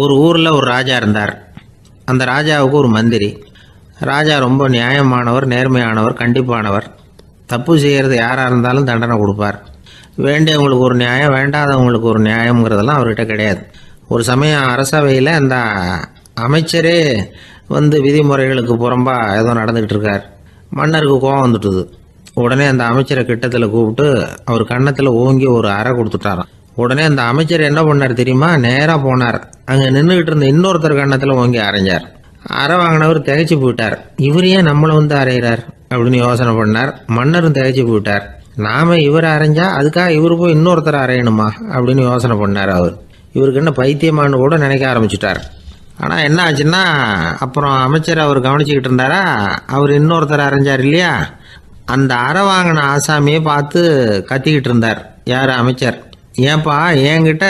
ஒரு ஊரில் ஒரு ராஜா இருந்தார். அந்த ராஜாவுக்கு ஒரு மந்திரி. ராஜா ரொம்ப நியாயமானவர், நேர்மையானவர், கண்டிப்பானவர். தப்பு செய்கிறது யாராக இருந்தாலும் தண்டனை கொடுப்பார். வேண்டியவங்களுக்கு ஒரு நியாயம், வேண்டாதவங்களுக்கு ஒரு நியாயங்கிறதெல்லாம் அவர்கிட்ட கிடையாது. ஒரு சமயம் அரசவையில் அந்த அமைச்சரே விதிமுறைகளுக்கு புறம்பா ஏதோ நடந்துகிட்டு இருக்கார். மன்னருக்கு கோபம் வந்துட்டுது. உடனே அந்த அமைச்சரை கிட்டத்தில் கூப்பிட்டு அவர் கன்னத்தில் ஓங்கி ஒரு அறை கொடுத்துட்டாராம். உடனே அந்த அமைச்சர் என்ன பண்ணார் தெரியுமா? நேராக போனார். அங்கே நின்றுக்கிட்டு இருந்த இன்னொருத்தர் கன்னத்தில் ஓங்கி அரைஞ்சார். அறை வாங்கினவர் திகைச்சு போயிட்டார். இவர் ஏன் நம்மளை அரைகிறார் அப்படின்னு யோசனை பண்ணார். மன்னரும் திகைச்சு போயிட்டார். நாம இவர் அரைஞ்சா அதுக்காக இவர் போய் இன்னொருத்தர் அரையணுமா அப்படின்னு யோசனை பண்ணார். இவருக்கு என்ன பைத்தியமானு கூட நினைக்க ஆரம்பிச்சுட்டார். ஆனால் என்ன ஆச்சுன்னா, அப்புறம் அமைச்சர் அவர் கவனிச்சுக்கிட்டு இருந்தாரா, அவர் இன்னொருத்தர் அரைஞ்சார் இல்லையா, அந்த அறை வாங்கின ஆசாமியை பார்த்து கத்திக்கிட்டு இருந்தார். யார்? அமைச்சர். ஏன்பா என்கிட்ட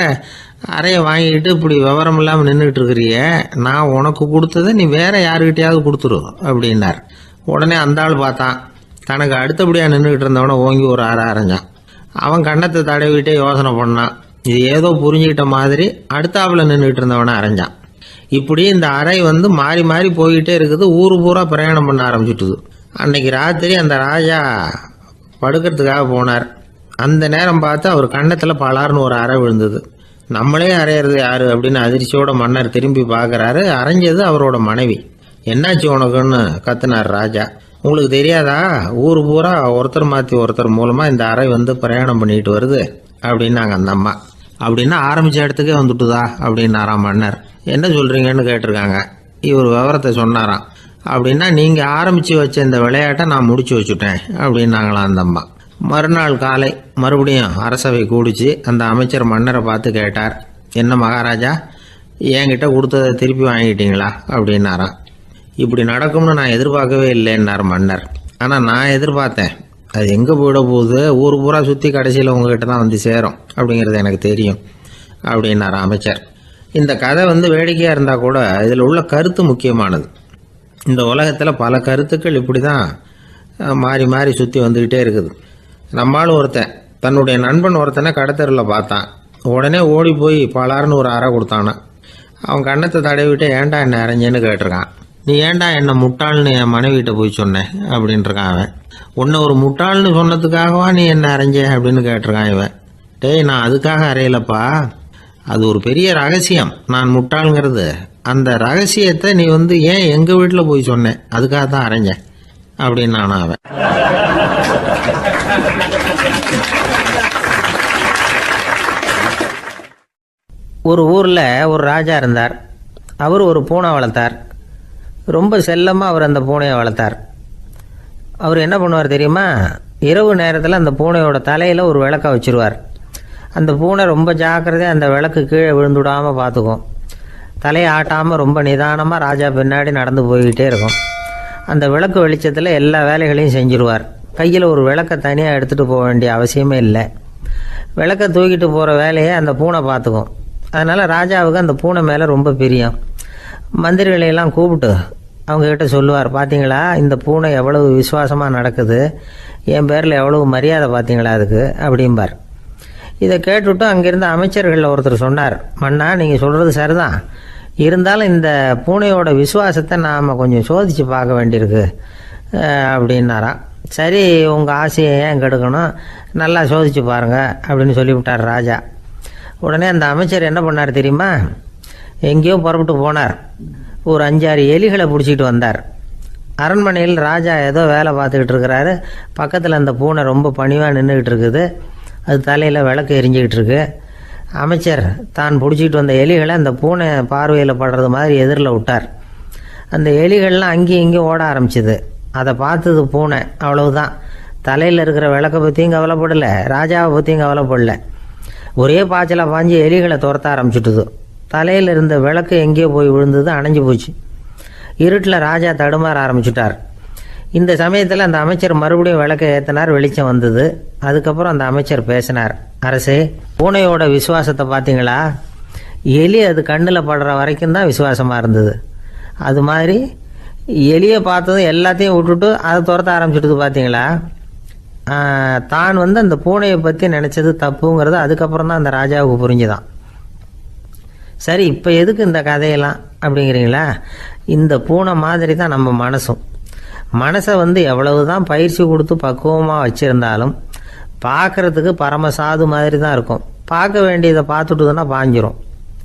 அறையை வாங்கிக்கிட்டு இப்படி விவரம் இல்லாமல் நின்றுக்கிட்டு இருக்கிறிய, நான் உனக்கு கொடுத்ததை நீ வேற யாருக்கிட்டையாவது கொடுத்துரு அப்படின்னார். உடனே அந்த ஆள் பார்த்தான். தனக்கு அடுத்தபடியாக நின்றுக்கிட்டு இருந்தவனை ஓங்கி ஒரு அறை அரைஞ்சான். அவன் கண்ணத்தை தடவிட்டே யோசனை பண்ணான். இது ஏதோ புரிஞ்சுக்கிட்ட மாதிரி அடுத்தாப்புல நின்றுக்கிட்டு இருந்தவனை அரைஞ்சான். இப்படி இந்த அறை மாறி மாறி போய்கிட்டே இருக்குது. ஊர் பூரா பிரயாணம் பண்ண ஆரம்பிச்சுட்டுது. அன்னைக்கு ராத்திரி அந்த ராஜா படுக்கிறதுக்காக போனார். அந்த நேரம் பார்த்து அவர் கன்னத்தில் பலார்னு ஒரு அறை விழுந்தது. நம்மளே அறையிறது யாரு அப்படின்னு அதிர்ச்சியோட மன்னர் திரும்பி பார்க்குறாரு. அரைஞ்சது அவரோட மனைவி. என்னாச்சு உனக்குன்னு கத்துனார் ராஜா. உங்களுக்கு தெரியாதா, ஊர் பூரா ஒருத்தர் மாற்றி ஒருத்தர் மூலமாக இந்த அறை பிரயாணம் பண்ணிட்டு வருது அப்படின்னாங்க அந்த அம்மா. அப்படின்னா ஆரம்பித்த இடத்துக்கே வந்துட்டுதா அப்படின்னாராம் மன்னர். என்ன சொல்கிறீங்கன்னு கேட்டிருக்காங்க. இவர் விவரத்தை சொன்னாராம். அப்படின்னா நீங்கள் ஆரம்பித்து வச்ச இந்த விளையாட்டை நான் முடிச்சு வச்சுட்டேன் அப்படின்னாங்களாம் அந்த அம்மா. மறுநாள் காலை மறுபடியும் அரசவை கூடிச்சு. அந்த அமைச்சர் மன்னரை பார்த்து கேட்டார், என்ன மகாராஜா, என்கிட்ட கொடுத்ததை திருப்பி வாங்கிட்டீங்களா அப்படின்னாராம். இப்படி நடக்கும்னு நான் எதிர்பார்க்கவே இல்லைன்னார் மன்னர். ஆனால் நான் எதிர்பார்த்தேன். அது எங்கே போயிட போகுது, ஊர் பூரா சுற்றி கடைசியில் உங்ககிட்ட தான் சேரும் அப்படிங்கிறது எனக்கு தெரியும் அப்படின்னார் அமைச்சர். இந்த கதை வேடிக்கையாக இருந்தால் கூட இதில் உள்ள கருத்து முக்கியமானது. இந்த உலகத்தில் பல கருத்துக்கள் இப்படி தான் மாறி மாறி சுற்றி வந்துக்கிட்டே இருக்குது. நம்மளும் ஒருத்தன் தன்னுடைய நண்பன் ஒருத்தனை கடத்தரில் பார்த்தான். உடனே ஓடி போய் பலார்னு ஒரு அறை கொடுத்தானான். அவன் கண்ணத்தை தடவிட்டு ஏன்டா என்ன அரைஞ்சேன்னு கேட்டிருக்கான். நீ ஏன்டா என்ன முட்டாள்னு என் மனைவிட்ட போய் சொன்னேன் அப்படின்ட்டுருக்கான் அவன். உன்னை ஒரு முட்டாள்னு சொன்னதுக்காகவா நீ என்ன அரைஞ்ச அப்படின்னு கேட்டிருக்கான் இவன். டேய், நான் அதுக்காக அறையலப்பா, அது ஒரு பெரிய ரகசியம். நான் முட்டாளுங்கிறது அந்த ரகசியத்தை நீ ஏன் எங்கள் வீட்டில் போய் சொன்னேன், அதுக்காக தான் அரைஞ்சேன் அப்படின்னு நானும் அவன். ஒரு ஊரில் ஒரு ராஜா இருந்தார். அவர் ஒரு பூனை வளர்த்தார். ரொம்ப செல்லமாக அவர் அந்த பூனையை வளர்த்தார். அவர் என்ன பண்ணுவார் தெரியுமா? இரவு நேரத்தில் அந்த பூனையோட தலையில் ஒரு விளக்கை வச்சுருவார். அந்த பூனை ரொம்ப ஜாக்கிரதையாக அந்த விளக்கு கீழே விழுந்துடாமல் பார்த்துக்கும். தலையை ஆட்டாமல் ரொம்ப நிதானமாக ராஜா பின்னாடி நடந்து போய்கிட்டே இருக்கும். அந்த விளக்கு வெளிச்சத்தில் எல்லா வேலைகளையும் செஞ்சுருவார். கையில் ஒரு விளக்கை தனியாக எடுத்துகிட்டு போக வேண்டிய அவசியமே இல்லை. விளக்கை தூக்கிட்டு போகிற வேலையை அந்த பூனை பார்த்துக்கும். அதனால் ராஜாவுக்கு அந்த பூனை மேலே ரொம்ப பிரியம். மந்திரிகளையெல்லாம் கூப்பிட்டு அவங்கக்கிட்ட சொல்லுவார், பார்த்தீங்களா இந்த பூனை எவ்வளவு விசுவாசமாக நடக்குது, என் பேரில் எவ்வளவு மரியாதை பார்த்தீங்களா அதுக்கு அப்படிம்பார். இதை கேட்டுவிட்டு அங்கிருந்த அமைச்சர்களில் ஒருத்தர் சொன்னார், மன்னா நீங்கள் சொல்கிறது சரிதான், இருந்தாலும் இந்த பூனையோட விசுவாசத்தை நாம் கொஞ்சம் சோதித்து பார்க்க வேண்டியிருக்கு அப்படின்னாராம். சரி, உங்கள் ஆசையை ஏன் கெடுக்கணும், நல்லா சோதித்து பாருங்கள் அப்படின்னு சொல்லிவிட்டார் ராஜா. உடனே அந்த அமைச்சர் என்ன பண்ணார் தெரியுமா? எங்கேயோ புறப்பட்டு போனார். ஒரு 5-6 எலிகளை பிடிச்சிட்டு வந்தார். அரண்மனையில் ராஜா ஏதோ வேலை பார்த்துக்கிட்டு இருக்கிறாரு. பக்கத்தில் அந்த பூனை ரொம்ப பணிவாக நின்றுக்கிட்டு இருக்குது. அது தலையில் விளக்கு எரிஞ்சிக்கிட்டு இருக்கு. அமைச்சர் தான் பிடிச்சிக்கிட்டு வந்த எலிகளை அந்த பூனை பார்வையில் படுறது மாதிரி எதிரில் விட்டார். அந்த எலிகள்லாம் அங்கேயும் இங்கேயும் ஓட ஆரம்பிச்சிது. அதை பார்த்தது பூனை. அவ்வளவுதான். தலையில் இருக்கிற விளக்கை பற்றியும் கவலைப்படலை, ராஜாவை பற்றியும் கவலைப்படலை. ஒரே பாய்ச்சலாக பாஞ்சு எலிகளை துரத்த ஆரம்பிச்சுட்டுது. தலையில் இருந்த விளக்கு எங்கேயோ போய் விழுந்தது, அணைஞ்சு போச்சு. இருட்டில் ராஜா தடுமாற ஆரம்பிச்சுட்டார். இந்த சமயத்தில் அந்த அமைச்சர் மறுபடியும் விளக்கை ஏற்றினார். வெளிச்சம் வந்தது. அதுக்கப்புறம் அந்த அமைச்சர் பேசினார், அரசே, பூனையோட விசுவாசத்தை பார்த்தீங்களா? எலி அது கண்ணில் படுற வரைக்கும் தான் விசுவாசமாக இருந்தது. அது மாதிரி எலியை பார்த்ததும் எல்லாத்தையும் விட்டுட்டு அதை துரத்த ஆரம்பிச்சுட்டு பார்த்தீங்களா? தான் அந்த பூனையை பற்றி நினச்சது தப்புங்கிறது அதுக்கப்புறம் தான் அந்த ராஜாவுக்கு புரிஞ்சுதான். சரி, இப்போ எதுக்கு இந்த கதையெல்லாம் அப்படிங்கிறீங்களா? இந்த பூனை மாதிரி தான் நம்ம மனசும். மனசை எவ்வளவு தான் பயிற்சி கொடுத்து பக்குவமாக வச்சுருந்தாலும் பார்க்குறதுக்கு பரமசாது மாதிரி தான் இருக்கும். பார்க்க வேண்டியதை பார்த்துட்டுதுன்னா பாஞ்சிரும்.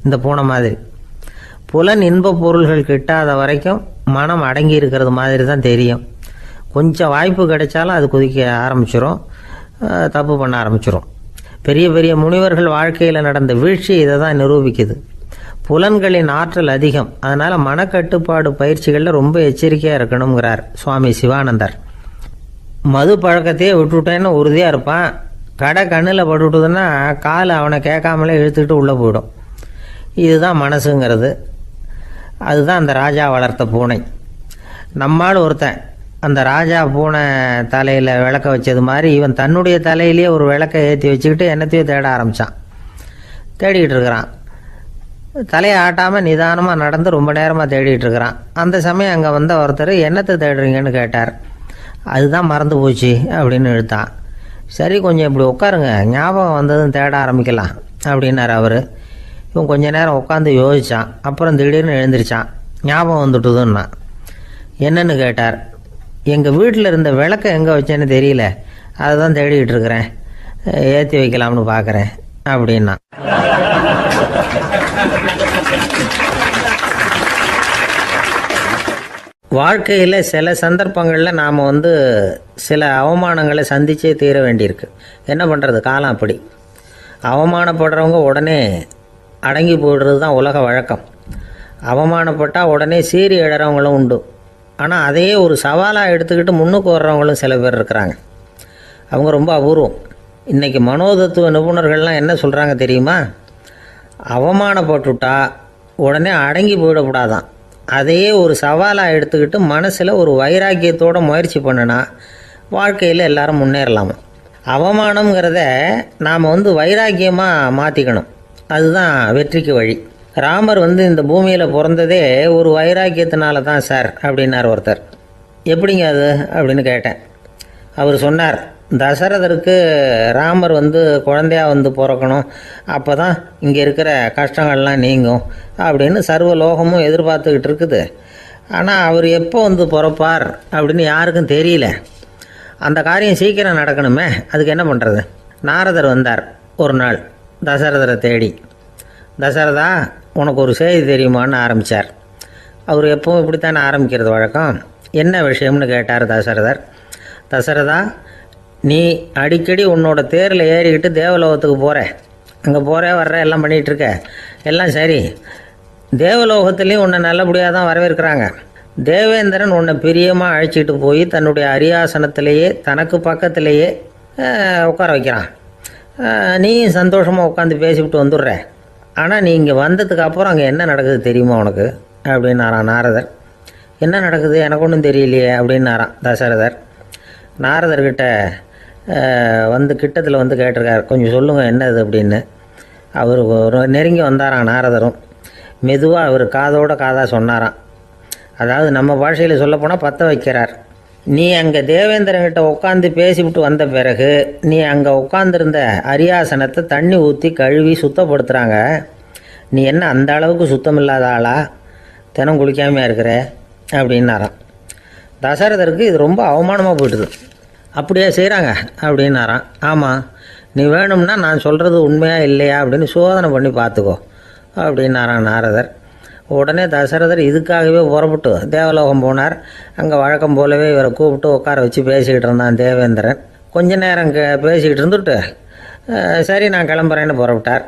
இந்த பூனை மாதிரி புலன் இன்ப பொருள்கள் கிட்டாத வரைக்கும் மனம் அடங்கி இருக்கிறது மாதிரி தான் தெரியும். கொஞ்சம் வாய்ப்பு கிடைச்சாலும் அது குதிக்க ஆரம்பிச்சிடும், தப்பு பண்ண ஆரம்பிச்சிடும். பெரிய பெரிய முனிவர்கள் வாழ்க்கையில் நடந்த வீழ்ச்சி இதை தான் நிரூபிக்குது. புலன்களின் ஆற்றல் அதிகம், அதனால் மனக்கட்டுப்பாடு பயிற்சிகளில் ரொம்ப எச்சரிக்கையாக இருக்கணுங்கிறார் சுவாமி சிவானந்தர். மது பழக்கத்தையே விட்டுவிட்டேன்னு உறுதியாக இருப்பான். கடை கண்ணில் பட்டுவிட்டுதுன்னா கால் அவனை கேட்காமலே இழுத்துக்கிட்டு உள்ளே போயிடும். இதுதான் மனசுங்கிறது. அதுதான் அந்த ராஜா வளர்த்த பூனை. நம்மால் ஒருத்தன் அந்த ராஜா பூனை தலையில் விளக்க வச்சது மாதிரி இவன் தன்னுடைய தலையிலேயே ஒரு விளக்கை ஏற்றி வச்சுக்கிட்டு என்னத்தையோ தேட ஆரம்பித்தான். தேடிக்கிட்டு இருக்கிறான். தலையை ஆட்டாமல் நிதானமாக நடந்து ரொம்ப நேரமாக தேடிட்டு இருக்கிறான். அந்த சமயம் அங்கே வந்த ஒருத்தர் என்னத்தை தேடுறீங்கன்னு கேட்டார். அதுதான் மறந்து போச்சு அப்படின்னு இழுத்தான். சரி, கொஞ்சம் இப்படி உட்காருங்க, ஞாபகம் வந்ததும் தேட ஆரம்பிக்கலாம் அப்படின்னார் அவர். இவன் கொஞ்ச நேரம் உட்காந்து யோசித்தான். அப்புறம் திடீர்னு எழுந்திரிச்சான். ஞாபகம் வந்துட்டுதுன்னா. என்னன்னு கேட்டார். எங்கள் வீட்டில் இருந்த விளக்கை எங்கே வச்சேன்னு தெரியல, அதை தான் தேடிக்கிட்டு இருக்கிறேன், ஏற்றி வைக்கலாம்னு பார்க்குறேன் அப்படின்னா. வாழ்க்கையில் சில சந்தர்ப்பங்களில் நாம் சில அவமானங்களை சந்திச்சே தீர வேண்டியிருக்கு. என்ன பண்ணுறது, காலம் அப்படி. அவமானப்படுறவங்க உடனே அடங்கி போய்டுறது தான் உலக வழக்கம். அவமானப்பட்டால் உடனே சீறி எழுறவங்களும் உண்டு. ஆனால் அதையே ஒரு சவாலாக எடுத்துக்கிட்டு முன்னுக்கு வர்றவங்களும் சில பேர் இருக்கிறாங்க. அவங்க ரொம்ப அபூர்வம். இன்றைக்கி மனோதத்துவ நிபுணர்கள்லாம் என்ன சொல்கிறாங்க தெரியுமா? அவமானப்பட்டுட்டா உடனே அடங்கி போயிடக்கூடாதான். அதையே ஒரு சவாலாக எடுத்துக்கிட்டு மனசில் ஒரு வைராக்கியத்தோடு முயற்சி பண்ணினா வாழ்க்கையில் எல்லாரும் முன்னேறலாமா. அவமானங்கிறத நாம் வைராக்கியமாக மாற்றிக்கணும். அதுதான் வெற்றிக்கு வழி. ராமர் இந்த பூமியில் பிறந்ததே ஒரு வைராக்கியத்தினால தான் சார் அப்படின்னார் ஒருத்தர். எப்படிங்க அது அப்படின்னு கேட்டேன். அவர் சொன்னார், தசரதருக்கு ராமர் குழந்தையாக பிறக்கணும், அப்போ தான் இங்கே இருக்கிற கஷ்டங்கள்லாம் நீங்கும் அப்படின்னு சர்வ லோகமும் எதிர்பார்த்துக்கிட்டு இருக்குது. ஆனால் அவர் எப்போ பிறப்பார் அப்படின்னு யாருக்கும் தெரியல. அந்த காரியம் சீக்கிரம் நடக்கணுமே, அதுக்கு என்ன பண்ணுறது? நாரதர் வந்தார் ஒரு நாள் தசரதரை தேடி. தசரதா, உனக்கு ஒரு செய்தி தெரியுமான்னு ஆரம்பித்தார். அவர் எப்பவும் இப்படித்தானே ஆரம்பிக்கிறது வழக்கம். என்ன விஷயம்னு கேட்டார் தசரதர். தசரதா, நீ அடிக்கடி உன்னோட தேரில் ஏறிக்கிட்டு தேவலோகத்துக்கு போகிற, அங்கே போகிற வர்ற எல்லாம் பண்ணிகிட்ருக்க, எல்லாம் சரி. தேவலோகத்துலேயும் உன்னை நல்லபடியாக தான் வரவேற்கிறாங்க. தேவேந்திரன் உன்னை பிரியமாக அழைச்சிட்டு போய் தன்னுடைய அரியாசனத்திலேயே தனக்கு பக்கத்திலேயே உட்கார வைக்கிறான். நீயும் சந்தோஷமாக உட்காந்து பேசிவிட்டு வந்துடுற. ஆனால் நீ இங்கே வந்ததுக்கு அப்புறம் அங்கே என்ன நடக்குது தெரியுமா உனக்கு அப்படின்னாரான் நாரதர். என்ன நடக்குது எனக்கு ஒன்றும் தெரியலையே அப்படின்னாரான் தசரதர். நாரதர்கிட்ட கிட்டத்தில் கேட்டிருக்கார், கொஞ்சம் சொல்லுங்கள் என்னது அப்படின்னு. அவர் நெருங்கி வந்தாரான் நாரதரும். மெதுவாக அவர் காதோட காதாக சொன்னாராம். அதாவது நம்ம பாஷையில் சொல்லப்போனால் பற்ற வைக்கிறார். நீ அங்கே தேவேந்திரங்கிட்ட உட்காந்து பேசிவிட்டு வந்த பிறகு நீ அங்கே உட்காந்துருந்த அரியாசனத்தை தண்ணி ஊற்றி கழுவி சுத்தப்படுத்துகிறாங்க. நீ என்ன அந்த அளவுக்கு சுத்தம் இல்லாத ஆளா, தினம் குளிக்காமையாக இருக்கிற அப்படின்னாராம். தசரதருக்கு இது ரொம்ப அவமானமாக போயிட்டுது. அப்படியே செய்கிறாங்க அப்படின்னாராம். ஆமாம், நீ வேணும்னா நான் சொல்கிறது உண்மையாக இல்லையா அப்படின்னு சோதனை பண்ணி பார்த்துக்கோ அப்படின்னாரான் நாரதர். உடனே தசரதர் இதுக்காகவே புறப்பட்டு தேவலோகம் போனார். அங்கே வழக்கம் போலவே இவரை கூப்பிட்டு உட்கார வச்சு பேசிக்கிட்டு இருந்தான் தேவேந்திரன். கொஞ்ச நேரம் பேசிக்கிட்டு இருந்துட்டு சரி நான் கிளம்புறேன்னு புறப்பட்டார்.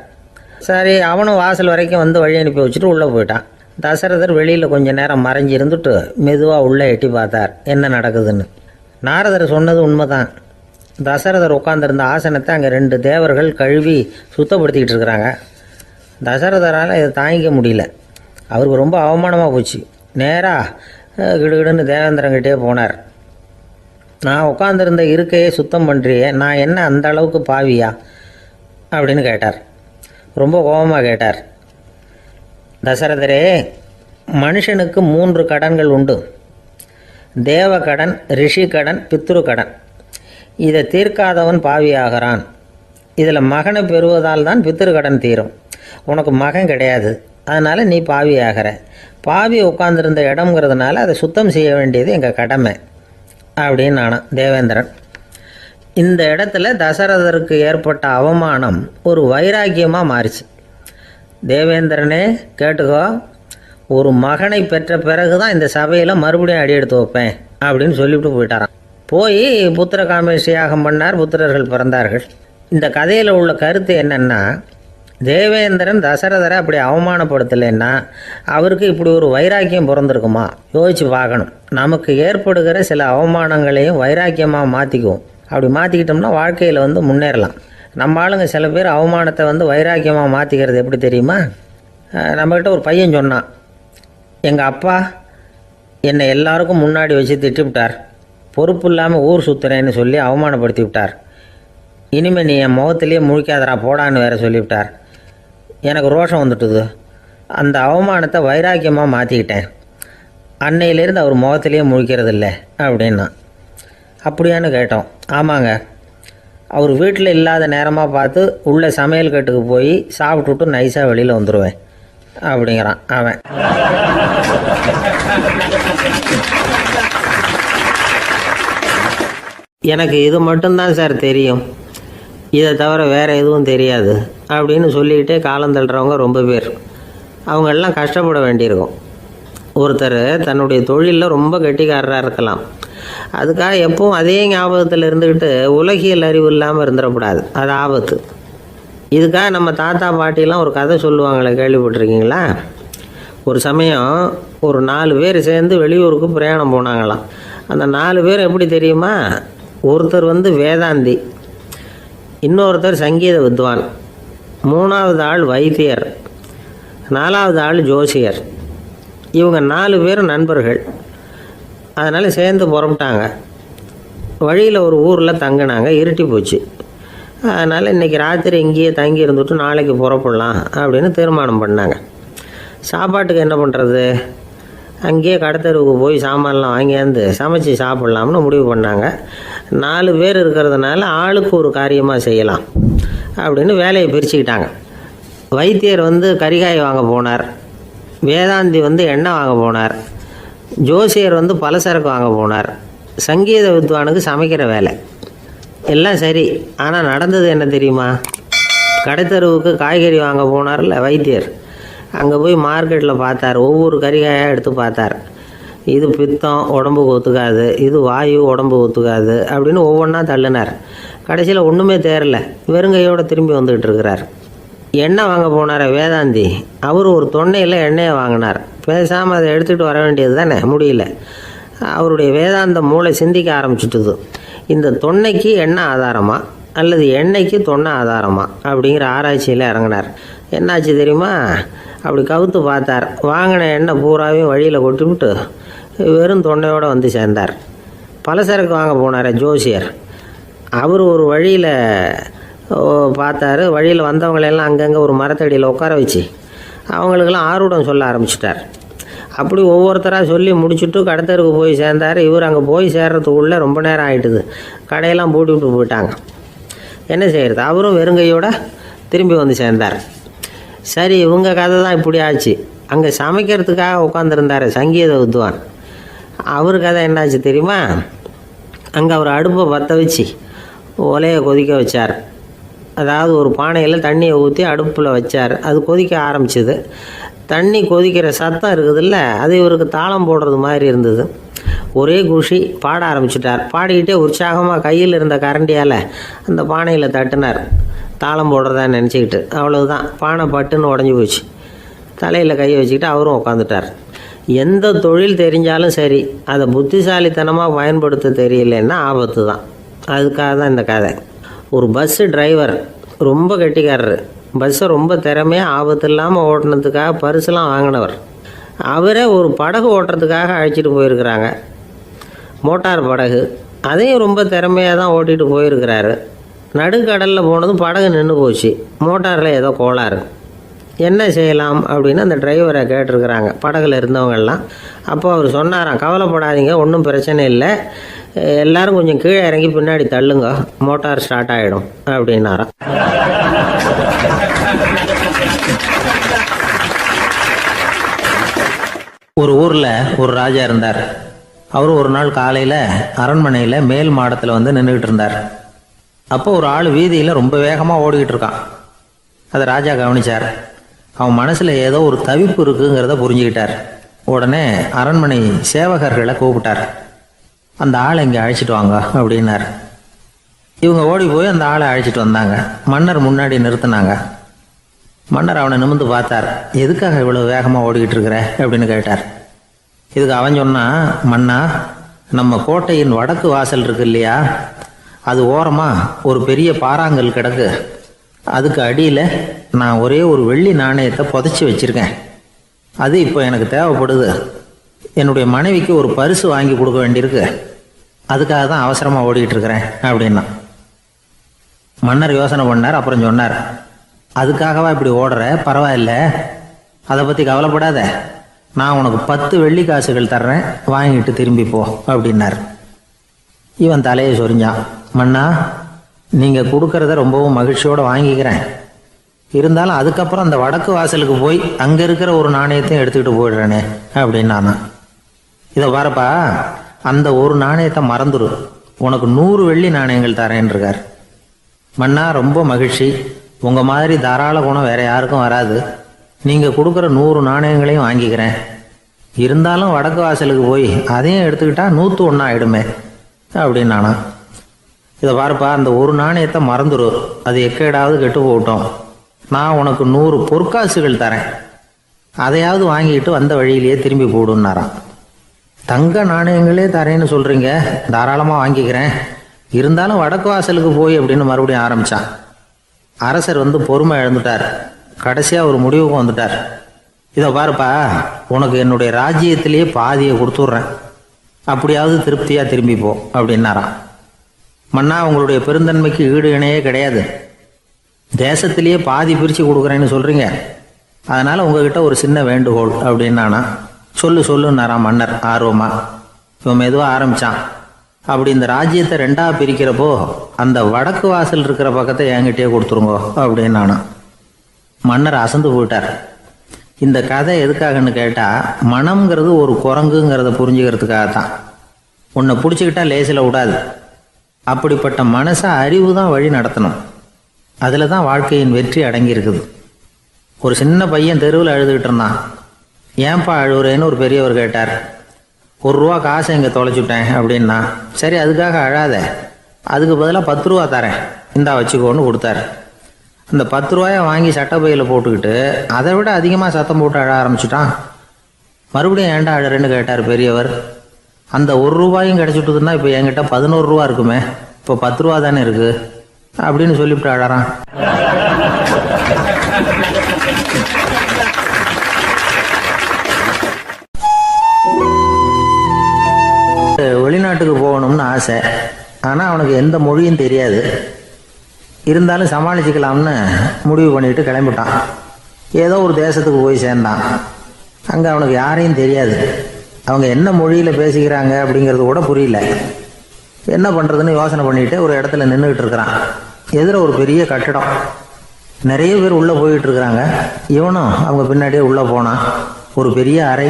சரி, அவனும் வாசல் வரைக்கும் வழி அனுப்பி வச்சுட்டு உள்ளே போயிட்டான். தசரதர் வெளியில் கொஞ்சம் நேரம் மறைஞ்சி இருந்துட்டு மெதுவாக உள்ளே எட்டி பார்த்தார் என்ன நடக்குதுன்னு. நாரதர் சொன்னது உண்மைதான். தசரதர் உட்காந்துருந்த ஆசனத்தை அங்கே 2 தேவர்கள் கழுவி சுத்தப்படுத்திக்கிட்டு இருக்கிறாங்க. தசரதரால் இதை தாங்கிக்க முடியல. அவருக்கு ரொம்ப அவமானமாக போச்சு. நேராக கிடுகிடுன்னு தேவேந்திரங்கிட்டே போனார். நான் உட்காந்துருந்த இருக்கையே சுத்தம் பண்ணுறியே, நான் என்ன அந்த அளவுக்கு பாவியா அப்படின்னு கேட்டார். ரொம்ப கோபமாக கேட்டார். தசரதரே, மனுஷனுக்கு 3 கடன்கள் உண்டு. தேவ கடன், ரிஷி கடன், பித்ரு கடன். இதை தீர்க்காதவன் பாவியாகிறான். இதில் மகனை பெறுவதால் தான் பித்ரு கடன் தீரும். உனக்கு மகன் கிடையாது, அதனால் நீ பாவி ஆகிற. பாவி உட்காந்துருந்த இடம்ங்கிறதுனால அதை சுத்தம் செய்ய வேண்டியது எங்கள் கடமை அப்படின்னு நானாம் தேவேந்திரன். இந்த இடத்துல தசரதருக்கு ஏற்பட்ட அவமானம் ஒரு வைராக்கியமாக மாறிச்சு. தேவேந்திரனே கேட்டுக்கோ, ஒரு மகனை பெற்ற பிறகு தான் இந்த சபையில் மறுபடியும் அடி எடுத்து வைப்பேன் அப்படின்னு சொல்லிவிட்டு போயிட்டாராம். போய் புத்திர காமேஷ் யாகம் பண்ணார், புத்திரர்கள் பிறந்தார்கள். இந்த கதையில் உள்ள கருத்து என்னென்னா, தேவேந்திரன் தசரதரை அப்படி அவமானப்படுத்தலைன்னா அவருக்கு இப்படி ஒரு வைராக்கியம் பிறந்திருக்குமா? யோசிச்சு பார்க்கணும். நமக்கு ஏற்படுகிற சில அவமானங்களையும் வைராக்கியமாக மாற்றிக்குவோம். அப்படி மாற்றிக்கிட்டோம்னா வாழ்க்கையில் முன்னேறலாம். நம்ம ஆளுங்க சில பேர் அவமானத்தை வைராக்கியமாக மாற்றிக்கிறது எப்படி தெரியுமா? நம்மக்கிட்ட ஒரு பையன் சொன்னான், எங்கள் அப்பா என்னை எல்லாருக்கும் முன்னாடி வச்சு திட்டிவிட்டார், பொறுப்பு இல்லாமல் ஊர் சுற்றுறேன்னு சொல்லி அவமானப்படுத்தி விட்டார். இனிமேல் நீ என் முகத்திலேயே முழிக்காதரா போடான்னு வேற சொல்லிவிட்டார். எனக்கு ரோஷம் வந்துட்டுது. அந்த அவமானத்தை வைராக்கியமாக மாற்றிக்கிட்டேன். அன்னையிலேருந்து அவர் முகத்திலேயே முழிக்கிறது இல்லை அப்படின்னா. அப்படியான்னு கேட்டோம். ஆமாங்க, அவர் வீட்டில் இல்லாத நேரமாக பார்த்து உள்ளே சமையல் கட்டுக்கு போய் சாப்பிட்டுட்டு நைஸாக வெளியில் வந்துடுவேன் அப்படிங்கிறான் அவன். எனக்கு இது மட்டும்தான் சார் தெரியும், இதை தவிர வேறு எதுவும் தெரியாது அப்படின்னு சொல்லிக்கிட்டே காலம் தள்ளுறவங்க ரொம்ப பேர். அவங்கெல்லாம் கஷ்டப்பட வேண்டியிருக்கும். ஒருத்தர் தன்னுடைய தொழிலில் ரொம்ப கெட்டிக்காரராக இருக்கலாம். அதுக்காக எப்பவும் அதே ஞாபகத்தில் இருந்துக்கிட்டு உலகியல் அறிவு இல்லாமல் இருந்துடக்கூடாது. அது ஆபத்து. இதுக்காக நம்ம தாத்தா பாட்டிலாம் ஒரு கதை சொல்லுவாங்களே, கேள்விப்பட்டிருக்கீங்களா? ஒரு சமயம் ஒரு 4 பேர் சேர்ந்து வெளியூருக்கு பிரயாணம் போனாங்களாம். அந்த 4 பேர் எப்படி தெரியுமா? ஒருத்தர் வேதாந்தி, இன்னொருத்தர் சங்கீத வித்வான், 3வது ஆள் வைத்தியர், 4வது ஆள் ஜோசியர். இவங்க 4 பேரும் நண்பர்கள். அதனால் சேர்ந்து புறப்பட்டாங்க. வழியில் ஒரு ஊரில் தங்கினாங்க. இருட்டி போச்சு. அதனால் இன்றைக்கி ராத்திரி இங்கேயே தங்கி இருந்துட்டு நாளைக்கு புறப்படலாம் அப்படின்னு தீர்மானம் பண்ணாங்க. சாப்பாட்டுக்கு என்ன பண்ணுறது? அங்கேயே கடத்தெருவுக்கு போய் சாமான்லாம் வாங்கியாந்து சமைச்சு சாப்பிட்லாம்னு முடிவு பண்ணாங்க. 4 பேர் இருக்கிறதுனால ஆளுக்கு ஒரு காரியமாக செய்யலாம் அப்படின்னு வேலையை பிரிச்சுக்கிட்டாங்க. வைத்தியர் கறிகாய் வாங்க போனார், வேதாந்தி எண்ணெய் வாங்க போனார், ஜோசியர் பலசரக்கு வாங்க போனார், சங்கீத வித்வானுக்கு சமைக்கிற வேலை. எல்லாம் சரி. ஆனால் நடந்தது என்ன தெரியுமா? கடைத்தெருவுக்கு காய்கறி வாங்க போனார்ல வைத்தியர், அங்கே போய் மார்க்கெட்டில் பார்த்தார். ஒவ்வொரு கறிகாயாக எடுத்து பார்த்தார். இது பித்தம், உடம்புக்கு ஒத்துக்காது, இது வாயு, உடம்பு ஒத்துக்காது அப்படின்னு ஒவ்வொன்றா தள்ளினார். கடைசியில் ஒன்றுமே தேரல, வெறுங்கையோடு திரும்பி வந்துக்கிட்டு இருக்கிறார். எண்ணெய் வாங்க போனார் வேதாந்தி, அவர் ஒரு தொன்னையில் எண்ணெயை வாங்கினார். பேசாமல் அதை எடுத்துகிட்டு வர வேண்டியது தானே, முடியல. அவருடைய வேதாந்த மூளை சிந்திக்க ஆரம்பிச்சுட்டுது. இந்த தொன்னைக்கு எண்ணெய் ஆதாரமா அல்லது எண்ணெய்க்கு தொன்னை ஆதாரமா அப்படிங்கிற ஆராய்ச்சியில் இறங்கினார். என்னாச்சு தெரியுமா? அப்படி கவுத்து பார்த்தார். வாங்கின எண்ணெய் பூராவையும் வழியில் கொட்டிவிட்டு வெறும் தொன்னையோடு சேர்ந்தார். பலசரக்கு வாங்க போனார் ஜோசியர். அவர் ஒரு வழியில் பார்த்தாரு. வழியில் வந்தவங்களெல்லாம் அங்கங்கே ஒரு மரத்தடியில் உட்கார வச்சு அவங்களுக்கெல்லாம் ஆர்வம் சொல்ல ஆரம்பிச்சிட்டார். அப்படி ஒவ்வொருத்தராக சொல்லி முடிச்சுட்டு கடத்தருக்கு போய் சேர்ந்தார். இவர் அங்கே போய் சேர்றதுக்குள்ளே ரொம்ப நேரம் ஆகிட்டுது. கடையெல்லாம் பூட்டி விட்டு போயிட்டாங்க. என்ன செய்கிறது? அவரும் வெறுங்கையோடு திரும்பி சேர்ந்தார். சரி, இவங்க கதை தான் இப்படி ஆச்சு. அங்கே சமைக்கிறதுக்காக உட்காந்துருந்தார் சங்கீத வித்வான். அவர் கதை என்னாச்சு தெரியுமா? அங்கே அவர் அடுப்பை பற்ற வச்சு ஒலையை கொதிக்க வச்சார். அதாவது ஒரு பானையில் தண்ணியை ஊற்றி அடுப்பில் வச்சார். அது கொதிக்க ஆரம்பிச்சிது. தண்ணி கொதிக்கிற சத்தம் இருக்குதுல்ல, அது இவருக்கு தாளம் போடுறது மாதிரி இருந்தது. ஒரே குஷி, பாட ஆரம்பிச்சிட்டார். பாடிக்கிட்டே உற்சாகமாக கையில் இருந்த கரண்டியால் அந்த பானையில் தட்டினார், தாளம் போடுறதா நினச்சிக்கிட்டு. அவ்வளவுதான், பானை பட்டுன்னு உடஞ்சி போச்சு. தலையில் கையை வச்சுக்கிட்டு அவரும் உட்காந்துட்டார். எந்த தொழில் தெரிஞ்சாலும் சரி, அதை புத்திசாலித்தனமாக பயன்படுத்த தெரியலன்னா ஆபத்து தான். அதுக்காக தான் இந்த கதை. ஒரு பஸ்ஸு டிரைவர் ரொம்ப கெட்டிக்காரரு. பஸ்ஸை ரொம்ப திறமையாக ஆபத்து இல்லாமல் ஓட்டினதுக்காக பரிசுலாம் வாங்கினவர். அவரே ஒரு படகு ஓட்டுறதுக்காக அழைச்சிட்டு போயிருக்கிறாங்க, மோட்டார் படகு. அதையும் ரொம்ப திறமையாக தான் ஓட்டிகிட்டு போயிருக்கிறாரு. நடுக்கடலில் போனதும் படகு நின்று போச்சு. மோட்டாரில் ஏதோ கோளாறு. என்ன செய்யலாம் அப்படின்னு அந்த டிரைவரை கேட்டிருக்கிறாங்க படகுல இருந்தவங்கெல்லாம். அப்போ அவர் சொன்னாராம், கவலைப்படாதீங்க, ஒன்றும் பிரச்சனை இல்லை, எல்லாரும் கொஞ்சம் கீழே இறங்கி பின்னாடி தள்ளுங்க, மோட்டார் ஸ்டார்ட் ஆகிடும் அப்படின்னாராம். ஒரு ஊரில் ஒரு ராஜா இருந்தார். அவர் ஒரு நாள் காலையில் அரண்மனையில் மேல் மாடத்தில் வந்து நின்றுக்கிட்டு இருந்தார். அப்போ ஒரு ஆள் வீதியில் ரொம்ப வேகமாக ஓடிக்கிட்டு இருக்கான். அதை ராஜா கவனிச்சார். அவன் மனசில் ஏதோ ஒரு தவிப்பு இருக்குங்கிறத புரிஞ்சுக்கிட்டார். உடனே அரண்மனை சேவகர்களை கூப்பிட்டார். அந்த ஆளை இங்கே அழைச்சிட்டு வாங்க அப்படின்னார். இவங்க ஓடி போய் அந்த ஆளை அழைச்சிட்டு வந்தாங்க. மன்னர் முன்னாடி நிறுத்தினாங்க. மன்னர் அவனை நிமிர்ந்து பார்த்தார். எதுக்காக இவ்வளோ வேகமாக ஓடிக்கிட்டு இருக்கிற அப்படின்னு கேட்டார். இதுக்கு அவன் சொன்னான், மன்னா, நம்ம கோட்டையின் வடக்கு வாசல் இருக்கு இல்லையா, அது ஓரமாக ஒரு பெரிய பாறாங்கல் கிடக்கு. அதுக்கு அடியில் நான் ஒரே ஒரு வெள்ளி நாணயத்தை புதைச்சி வச்சுருக்கேன். அது இப்போ எனக்கு தேவைப்படுது. என்னுடைய மனைவிக்கு ஒரு பரிசு வாங்கி கொடுக்க வேண்டியிருக்கு. அதுக்காக தான் அவசரமாக ஓடிக்கிட்டு இருக்கிறேன் அப்படின்னா. மன்னர் யோசனை பண்ணார். அப்புறம் சொன்னார், அதுக்காகவா இப்படி ஓடுற? பரவாயில்ல, அதை பற்றி கவலைப்படாத. நான் உனக்கு 10 வெள்ளி காசுகள் தர்றேன், வாங்கிட்டு திரும்பி போ அப்படின்னார். இவன் தலையை சொரிஞ்சான். மன்னா, நீங்கள் கொடுக்கறத ரொம்பவும் மகிழ்ச்சியோடு வாங்கிக்கிறேன். இருந்தாலும் அதுக்கப்புறம் அந்த வடக்கு வாசலுக்கு போய் அங்கே இருக்கிற ஒரு நாணயத்தையும் எடுத்துக்கிட்டு போயிடுறேனே அப்படின்னானா. இதை பாருப்பா, அந்த ஒரு நாணயத்தை மறந்துடு, உனக்கு 100 வெள்ளி நாணயங்கள் தரேன் இருக்கார். மன்னா, ரொம்ப மகிழ்ச்சி. உங்கள் மாதிரி தாராள குணம் வேற யாருக்கும் வராது. நீங்கள் கொடுக்குற 100 நாணயங்களையும் வாங்கிக்கிறேன். இருந்தாலும் வடக்கு வாசலுக்கு போய் அதையும் எடுத்துக்கிட்டா 101 ஆகிடுமே அப்படின்னானா. இதை பாருப்பா, அந்த ஒரு நாணயத்தை மறந்துடு, அது எக்கேடாவது கெட்டு போகட்டும். நான் உனக்கு 100 பொற்காசுகள் தரேன், அதையாவது வாங்கிட்டு வந்த வழியிலேயே திரும்பி போடுன்னாரான். தங்க நாணயங்களே தரேன்னு சொல்கிறீங்க, தாராளமாக வாங்கிக்கிறேன். இருந்தாலும் வடக்கு வாசலுக்கு போய் அப்படின்னு மறுபடியும் ஆரம்பித்தான். அரசர் வந்து பொறுமை இழந்துட்டார். கடைசியாக ஒரு முடிவுக்கு வந்துட்டார். இதை பாருப்பா, உனக்கு என்னுடைய ராஜ்யத்திலேயே பாதியை கொடுத்துட்றேன், அப்படியாவது திருப்தியாக திரும்பி போ அப்படின்னாராம். மன்னா, உங்களுடைய பெருந்தன்மைக்கு ஈடு இணையே கிடையாது. தேசத்திலேயே பாதி பிரித்து கொடுக்குறேன்னு சொல்கிறீங்க. அதனால் உங்ககிட்ட ஒரு சின்ன வேண்டுகோள் அப்படின்னானா. சொல்லுன்னாராம் மன்னர் ஆர்வமாக. இவன் மெதுவாக ஆரம்பித்தான். அப்படி இந்த ராஜ்யத்தை 2ஆக பிரிக்கிறப்போ அந்த வடக்கு வாசல் இருக்கிற பக்கத்தை என்கிட்டயே கொடுத்துருங்கோ அப்படின்னானா. மன்னர் அசந்து போயிட்டார். இந்த கதை எதுக்காகன்னு கேட்டால், மனம்ங்கிறது ஒரு குரங்குங்கிறத புரிஞ்சுக்கிறதுக்காகத்தான். உன்னை பிடிச்சிக்கிட்டா லேசில் விடாது. அப்படிப்பட்ட மனசை அறிவு தான் வழி நடத்தணும். அதில் தான் வாழ்க்கையின் வெற்றி அடங்கியிருக்குது. ஒரு சின்ன பையன் தெருவில் அழுதுகிட்டு இருந்தான். ஏன்பா அழுவுறேன்னு ஒரு பெரியவர் கேட்டார். 1 ரூபா காசை இங்கே தொலைச்சுட்டேன் அப்படின்னா. சரி, அதுக்காக அழாத, அதுக்கு பதிலாக 10 ரூபா தரேன், இந்தா வச்சுக்கோன்னு கொடுத்தாரு. அந்த 10 ரூபாயை வாங்கி சட்டப்பையில் போட்டுக்கிட்டு அதை விட அதிகமாக சத்தம் போட்டு அழ ஆரம்பிச்சுட்டான். மறுபடியும் ஏன்டா அழறேன்னு கேட்டார் பெரியவர். அந்த 1 ரூபாயும் கிடச்சிட்டுதுன்னா இப்போ என்கிட்ட 11 ரூபா இருக்குமே, இப்போ 10 ரூபா தானே இருக்குது அப்படின்னு சொல்லிவிட்டு அழறான். வெளிநாட்டுக்கு போகணும்னு ஆசை. ஆனால் அவனுக்கு எந்த மொழியும் தெரியாது. இருந்தாலும் சமாளிச்சுக்கலாம்னு முடிவு பண்ணிட்டு கிளம்பிட்டான். ஏதோ ஒரு தேசத்துக்கு போய் சேர்ந்தான். அங்கே அவனுக்கு யாரையும் தெரியாது. அவங்க என்ன மொழியில் பேசிக்கிறாங்க அப்படிங்கிறது கூட புரியல. என்ன பண்ணுறதுன்னு யோசனை பண்ணிட்டு ஒரு இடத்துல நின்றுக்கிட்டு இருக்கிறான். எதிர ஒரு பெரிய கட்டடம். நிறைய பேர் உள்ளே போயிட்டு இருக்கிறாங்க. இவனும் அவங்க பின்னாடியே உள்ளே போனான். ஒரு பெரிய அறை,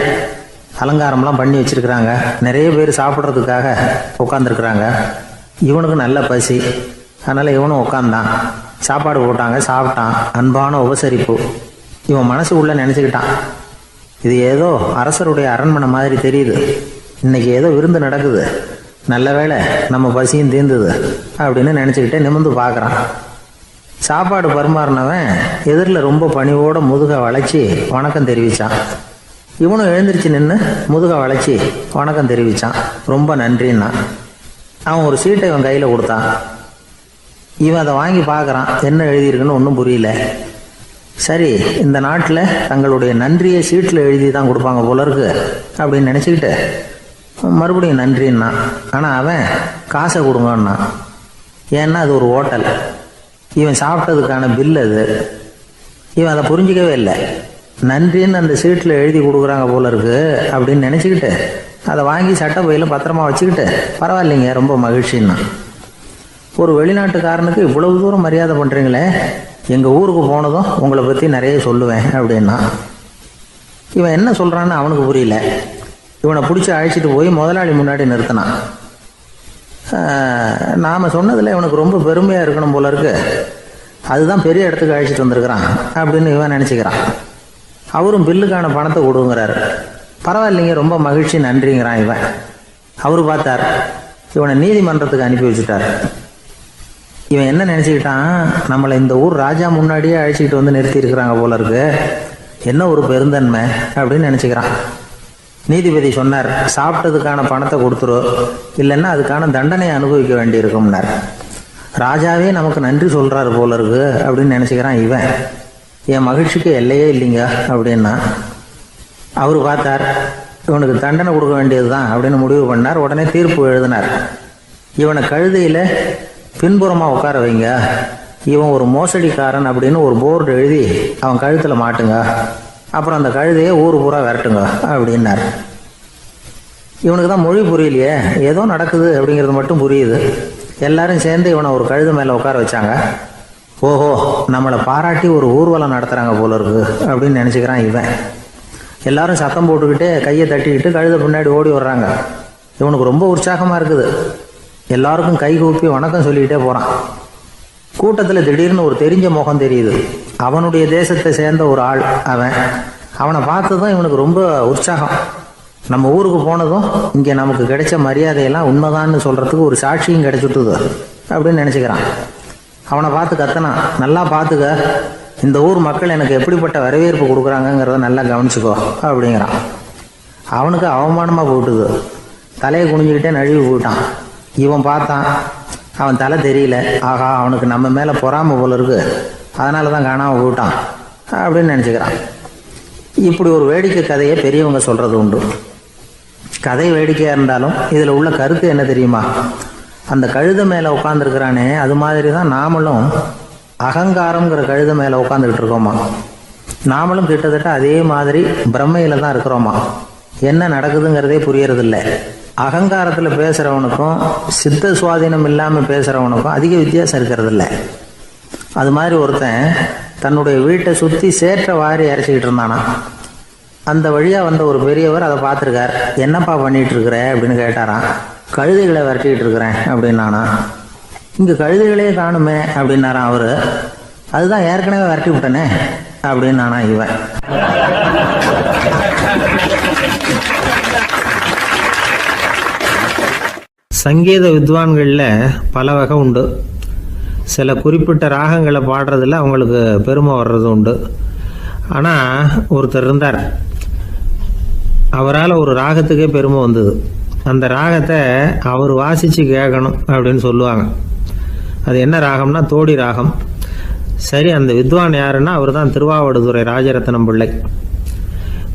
அலங்காரம்லாம் பண்ணி வச்சிருக்கிறாங்க. நிறைய பேர் சாப்பிட்றதுக்காக உட்காந்துருக்குறாங்க. இவனுக்கு நல்ல பசி, அதனால் இவனும் உட்காந்தான். சாப்பாடு போட்டாங்க, சாப்பிட்டான். அன்பான உபசரிப்பு. இவன் மனசு உள்ள நினச்சிக்கிட்டான், இது ஏதோ அரசருடைய அரண்மனை மாதிரி தெரியுது, இன்னைக்கு ஏதோ விருந்து நடக்குது, நல்ல வேளை நம்ம பசியும் தீர்ந்தது அப்படின்னு நினச்சிக்கிட்டே நிமிர்ந்து பார்க்குறான். சாப்பாடு பரிமாறினவன் எதிரில் ரொம்ப பணிவோட முதுக வளைச்சி வணக்கம் தெரிவித்தான். இவனும் எழுந்திரிச்சு நின்று முதுக வளைச்சி வணக்கம் தெரிவித்தான். ரொம்ப நன்றின்னா. அவன் ஒரு சீட்டை இவன் கையில் கொடுத்தான். இவன் அதை வாங்கி பார்க்குறான். என்ன எழுதியிருக்குன்னு ஒன்றும் புரியல. சரி, இந்த நாட்டில் தங்களுடைய நன்றியை சீட்டில் எழுதி தான் கொடுப்பாங்க போல இருக்கு அப்படின்னு நினச்சிக்கிட்டு மறுபடியும் நன்றின்னா. ஆனால் அவன் காசை கொடுங்கன்னா. ஏன்னா அது ஒரு ஹோட்டல், இவன் சாப்பிட்டதுக்கான பில் அது. இவன் அதை புரிஞ்சிக்கவே இல்லை. நன்றின்னு அந்த சீட்டில் எழுதி கொடுக்குறாங்க போல இருக்கு அப்படின்னு நினச்சிக்கிட்டு அதை வாங்கி சட்டை பையில் பத்திரமா வச்சுக்கிட்டு, பரவாயில்லைங்க, ரொம்ப மகிழ்ச்சின்னா. ஒரு வெளிநாட்டுக்காரனுக்கு இவ்வளவு தூரம் மரியாதை பண்ணுறீங்களே, எங்கள் ஊருக்கு போனதும் உங்களை பற்றி நிறைய சொல்லுவேன் அப்படின்னா. இவன் என்ன சொல்கிறான்னு அவனுக்கு புரியல. இவனை பிடிச்சி அழைச்சிட்டு போய் முதலாளி முன்னாடி நிறுத்தினான். நாம் சொன்னதில் இவனுக்கு ரொம்ப பெருமையாக இருக்கணும் போல இருக்கு, அதுதான் பெரிய இடத்துக்கு அழைச்சிட்டு வந்திருக்கிறான் அப்படின்னு இவன் நினச்சிக்கிறான். அவரும் பில்லுக்கான பணத்தை கொடுங்கிறாரு. பரவாயில்லைங்க, ரொம்ப மகிழ்ச்சி, நன்றிங்கிறான் இவன். அவரு பார்த்தார், இவனை நீதிமன்றத்துக்கு அனுப்பி வச்சுட்டார். இவன் என்ன நினச்சிக்கிட்டான், நம்மளை இந்த ஊர் ராஜா முன்னாடியே அழைச்சிக்கிட்டு வந்து நிறுத்தி இருக்கிறாங்க போல இருக்கு, என்ன ஒரு பெருந்தன்மை அப்படின்னு நினச்சிக்கிறான். நீதிபதி சொன்னார், சாப்பிட்டதுக்கான பணத்தை கொடுத்துரு, இல்லைன்னா அதுக்கான தண்டனையை அனுபவிக்க வேண்டியிருக்கும்னார். ராஜாவே நமக்கு நன்றி சொல்கிறாரு போல இருக்கு அப்படின்னு நினச்சிக்கிறான் இவன். என் மகிழ்ச்சிக்கு எல்லையே இல்லைங்க அப்படின்னா. அவர் பார்த்தார், இவனுக்கு தண்டனை கொடுக்க வேண்டியது தான் அப்படின்னு முடிவு பண்ணார். உடனே தீர்ப்பு எழுதினார். இவனை கழுதையில் பின்புறமாக உட்கார வைங்க, இவன் ஒரு மோசடிக்காரன் அப்படின்னு ஒரு போர்டு எழுதி அவன் கழுத்தில் மாட்டுங்க, அப்புறம் அந்த கழுதையை ஊர் பூரா விரட்டுங்க அப்படின்னார். இவனுக்கு தான் மொழி புரியலையே, ஏதோ நடக்குது அப்படிங்கிறது மட்டும் புரியுது. எல்லாரும் சேர்ந்து இவனை ஒரு கழுதை மேலே உட்கார வச்சாங்க. ஓஹோ, நம்மளை பாராட்டி ஒரு ஊர்வலம் நடத்துகிறாங்க போல இருக்கு அப்படின்னு நினச்சிக்கிறான் இவன். எல்லாரும் சத்தம் போட்டுக்கிட்டு கையை தட்டிக்கிட்டு கழுதை பின்னாடி ஓடி வர்றாங்க. இவனுக்கு ரொம்ப உற்சாகமாக இருக்குது. எல்லாருக்கும் கை கூப்பி வணக்கம் சொல்லிக்கிட்டே போகிறான். கூட்டத்தில் திடீர்னு ஒரு தெரிஞ்ச முகம் தெரியுது. அவனுடைய தேசத்தை சேர்ந்த ஒரு ஆள் அவன். அவனை பார்த்ததும் இவனுக்கு ரொம்ப உற்சாகம். நம்ம ஊருக்கு போனதும் இங்கே நமக்கு கிடைச்ச மரியாதையெல்லாம் உண்மைதான்னு சொல்கிறதுக்கு ஒரு சாட்சியும் கிடைச்சிட்டுது அப்படின்னு நினச்சிக்கிறான். அவனை பார்த்து கத்தனான், நல்லா பார்த்துக்க, இந்த ஊர் மக்கள் எனக்கு எப்படிப்பட்ட வரவேற்பு கொடுக்குறாங்கங்கிறத நல்லா கவனிச்சுக்கோ அப்படிங்கிறான். அவனுக்கு அவமானமாக போட்டுது. தலையை குனிஞ்சிக்கிட்டே நழுவி போயிட்டான். இவன் பார்த்தான், அவன் தலை தெரியல. ஆகா, அவனுக்கு நம்ம மேலே பொறாமை போல இருக்கு, அதனால தான் காணாமல் போயிட்டான் அப்படின்னு நினச்சிக்கிறான். இப்படி ஒரு வேடிக்கை கதையை பெரியவங்க சொல்கிறது உண்டு. கதை வேடிக்கையாக இருந்தாலும் இதில் உள்ள கருத்து என்ன தெரியுமா? அந்த கழுதை மேலே உட்காந்துருக்கிறானே, அது மாதிரி தான் நாமளும் அகங்காரங்கிற கழுதை மேலே உட்காந்துக்கிட்டு இருக்கோமா. நாமளும் கிட்டத்தட்ட அதே மாதிரி பிரம்மையில் தான் இருக்கிறோமா. என்ன நடக்குதுங்கிறதே புரியறதில்ல. அகங்காரத்தில் பேசுகிறவனுக்கும் சித்த சுவாதீனம் இல்லாமல் பேசுகிறவனுக்கும் அதிக வித்தியாசம் இருக்கிறதில்ல. அது மாதிரி ஒருத்தன் தன்னுடைய வீட்டை சுற்றி சேற்றை வாரி இறைச்சிக்கிட்டு இருந்தானா. அந்த வழியாக வந்த ஒரு பெரியவர் அதை பார்த்துருக்கார். என்னப்பா பண்ணிகிட்டு இருக்கிற அப்படின்னு கேட்டாராம். கழுதைகளை விரட்டிக்கிட்டு இருக்கிறேன் அப்படின்னானா. இங்கே கழுதைகளே காணுமே அப்படின்னாரான் அவர். அதுதான் ஏற்கனவே விரட்டி விட்டனே அப்படின்னானா இவன். சங்கீத வித்வான்களில் பல வகை உண்டு. சில குறிப்பிட்ட ராகங்களை பாடுறதில் அவங்களுக்கு பெருமை வர்றது உண்டு. ஆனால் ஒருத்தர் இருந்தார், அவரால் ஒரு ராகத்துக்கே பெருமை வந்தது. அந்த ராகத்தை அவர் வாசித்து கேட்கணும் அப்படின்னு சொல்லுவாங்க. அது என்ன ராகம்னா தோடி ராகம். சரி, அந்த வித்வான் யாருன்னா அவர் தான் திருவாவடுதுறை ராஜரத்னம் பிள்ளை.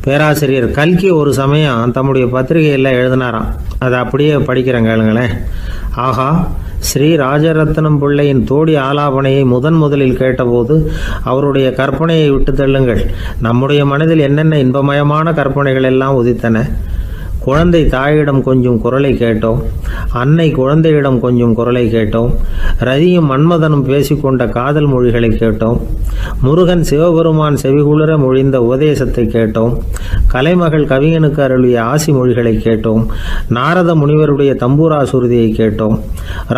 பேராசிரியர் கல்கி ஒரு சமயம் தம்முடைய பத்திரிகையில் எழுதினாராம். அதை அப்படியே படிக்கிறேன் கேளுங்களேன். ஆகா, ஸ்ரீ ராஜரத்னம் பிள்ளையின் தோடி ஆலாபனையை முதலில் கேட்டபோது அவருடைய கற்பனையை விட்டு தள்ளுங்கள். நம்முடைய மனதில் என்னென்ன இன்பமயமான கற்பனைகள் எல்லாம் உதித்தன. குழந்தை தாயிடம் கொஞ்சம் குரலை கேட்டோம், அன்னை குழந்தையிடம் கொஞ்சம் குரலை கேட்டோம், ரதியும் மன்மதனும் பேசிக்கொண்ட காதல் மொழிகளை கேட்டோம், முருகன் சிவபெருமான் செவிகுளிர மொழிந்த உபதேசத்தை கேட்டோம், கலைமகள் கவிஞனுக்கு அருளிய ஆசி மொழிகளை கேட்டோம், நாரத முனிவருடைய தம்பூரா சுருதியை கேட்டோம்,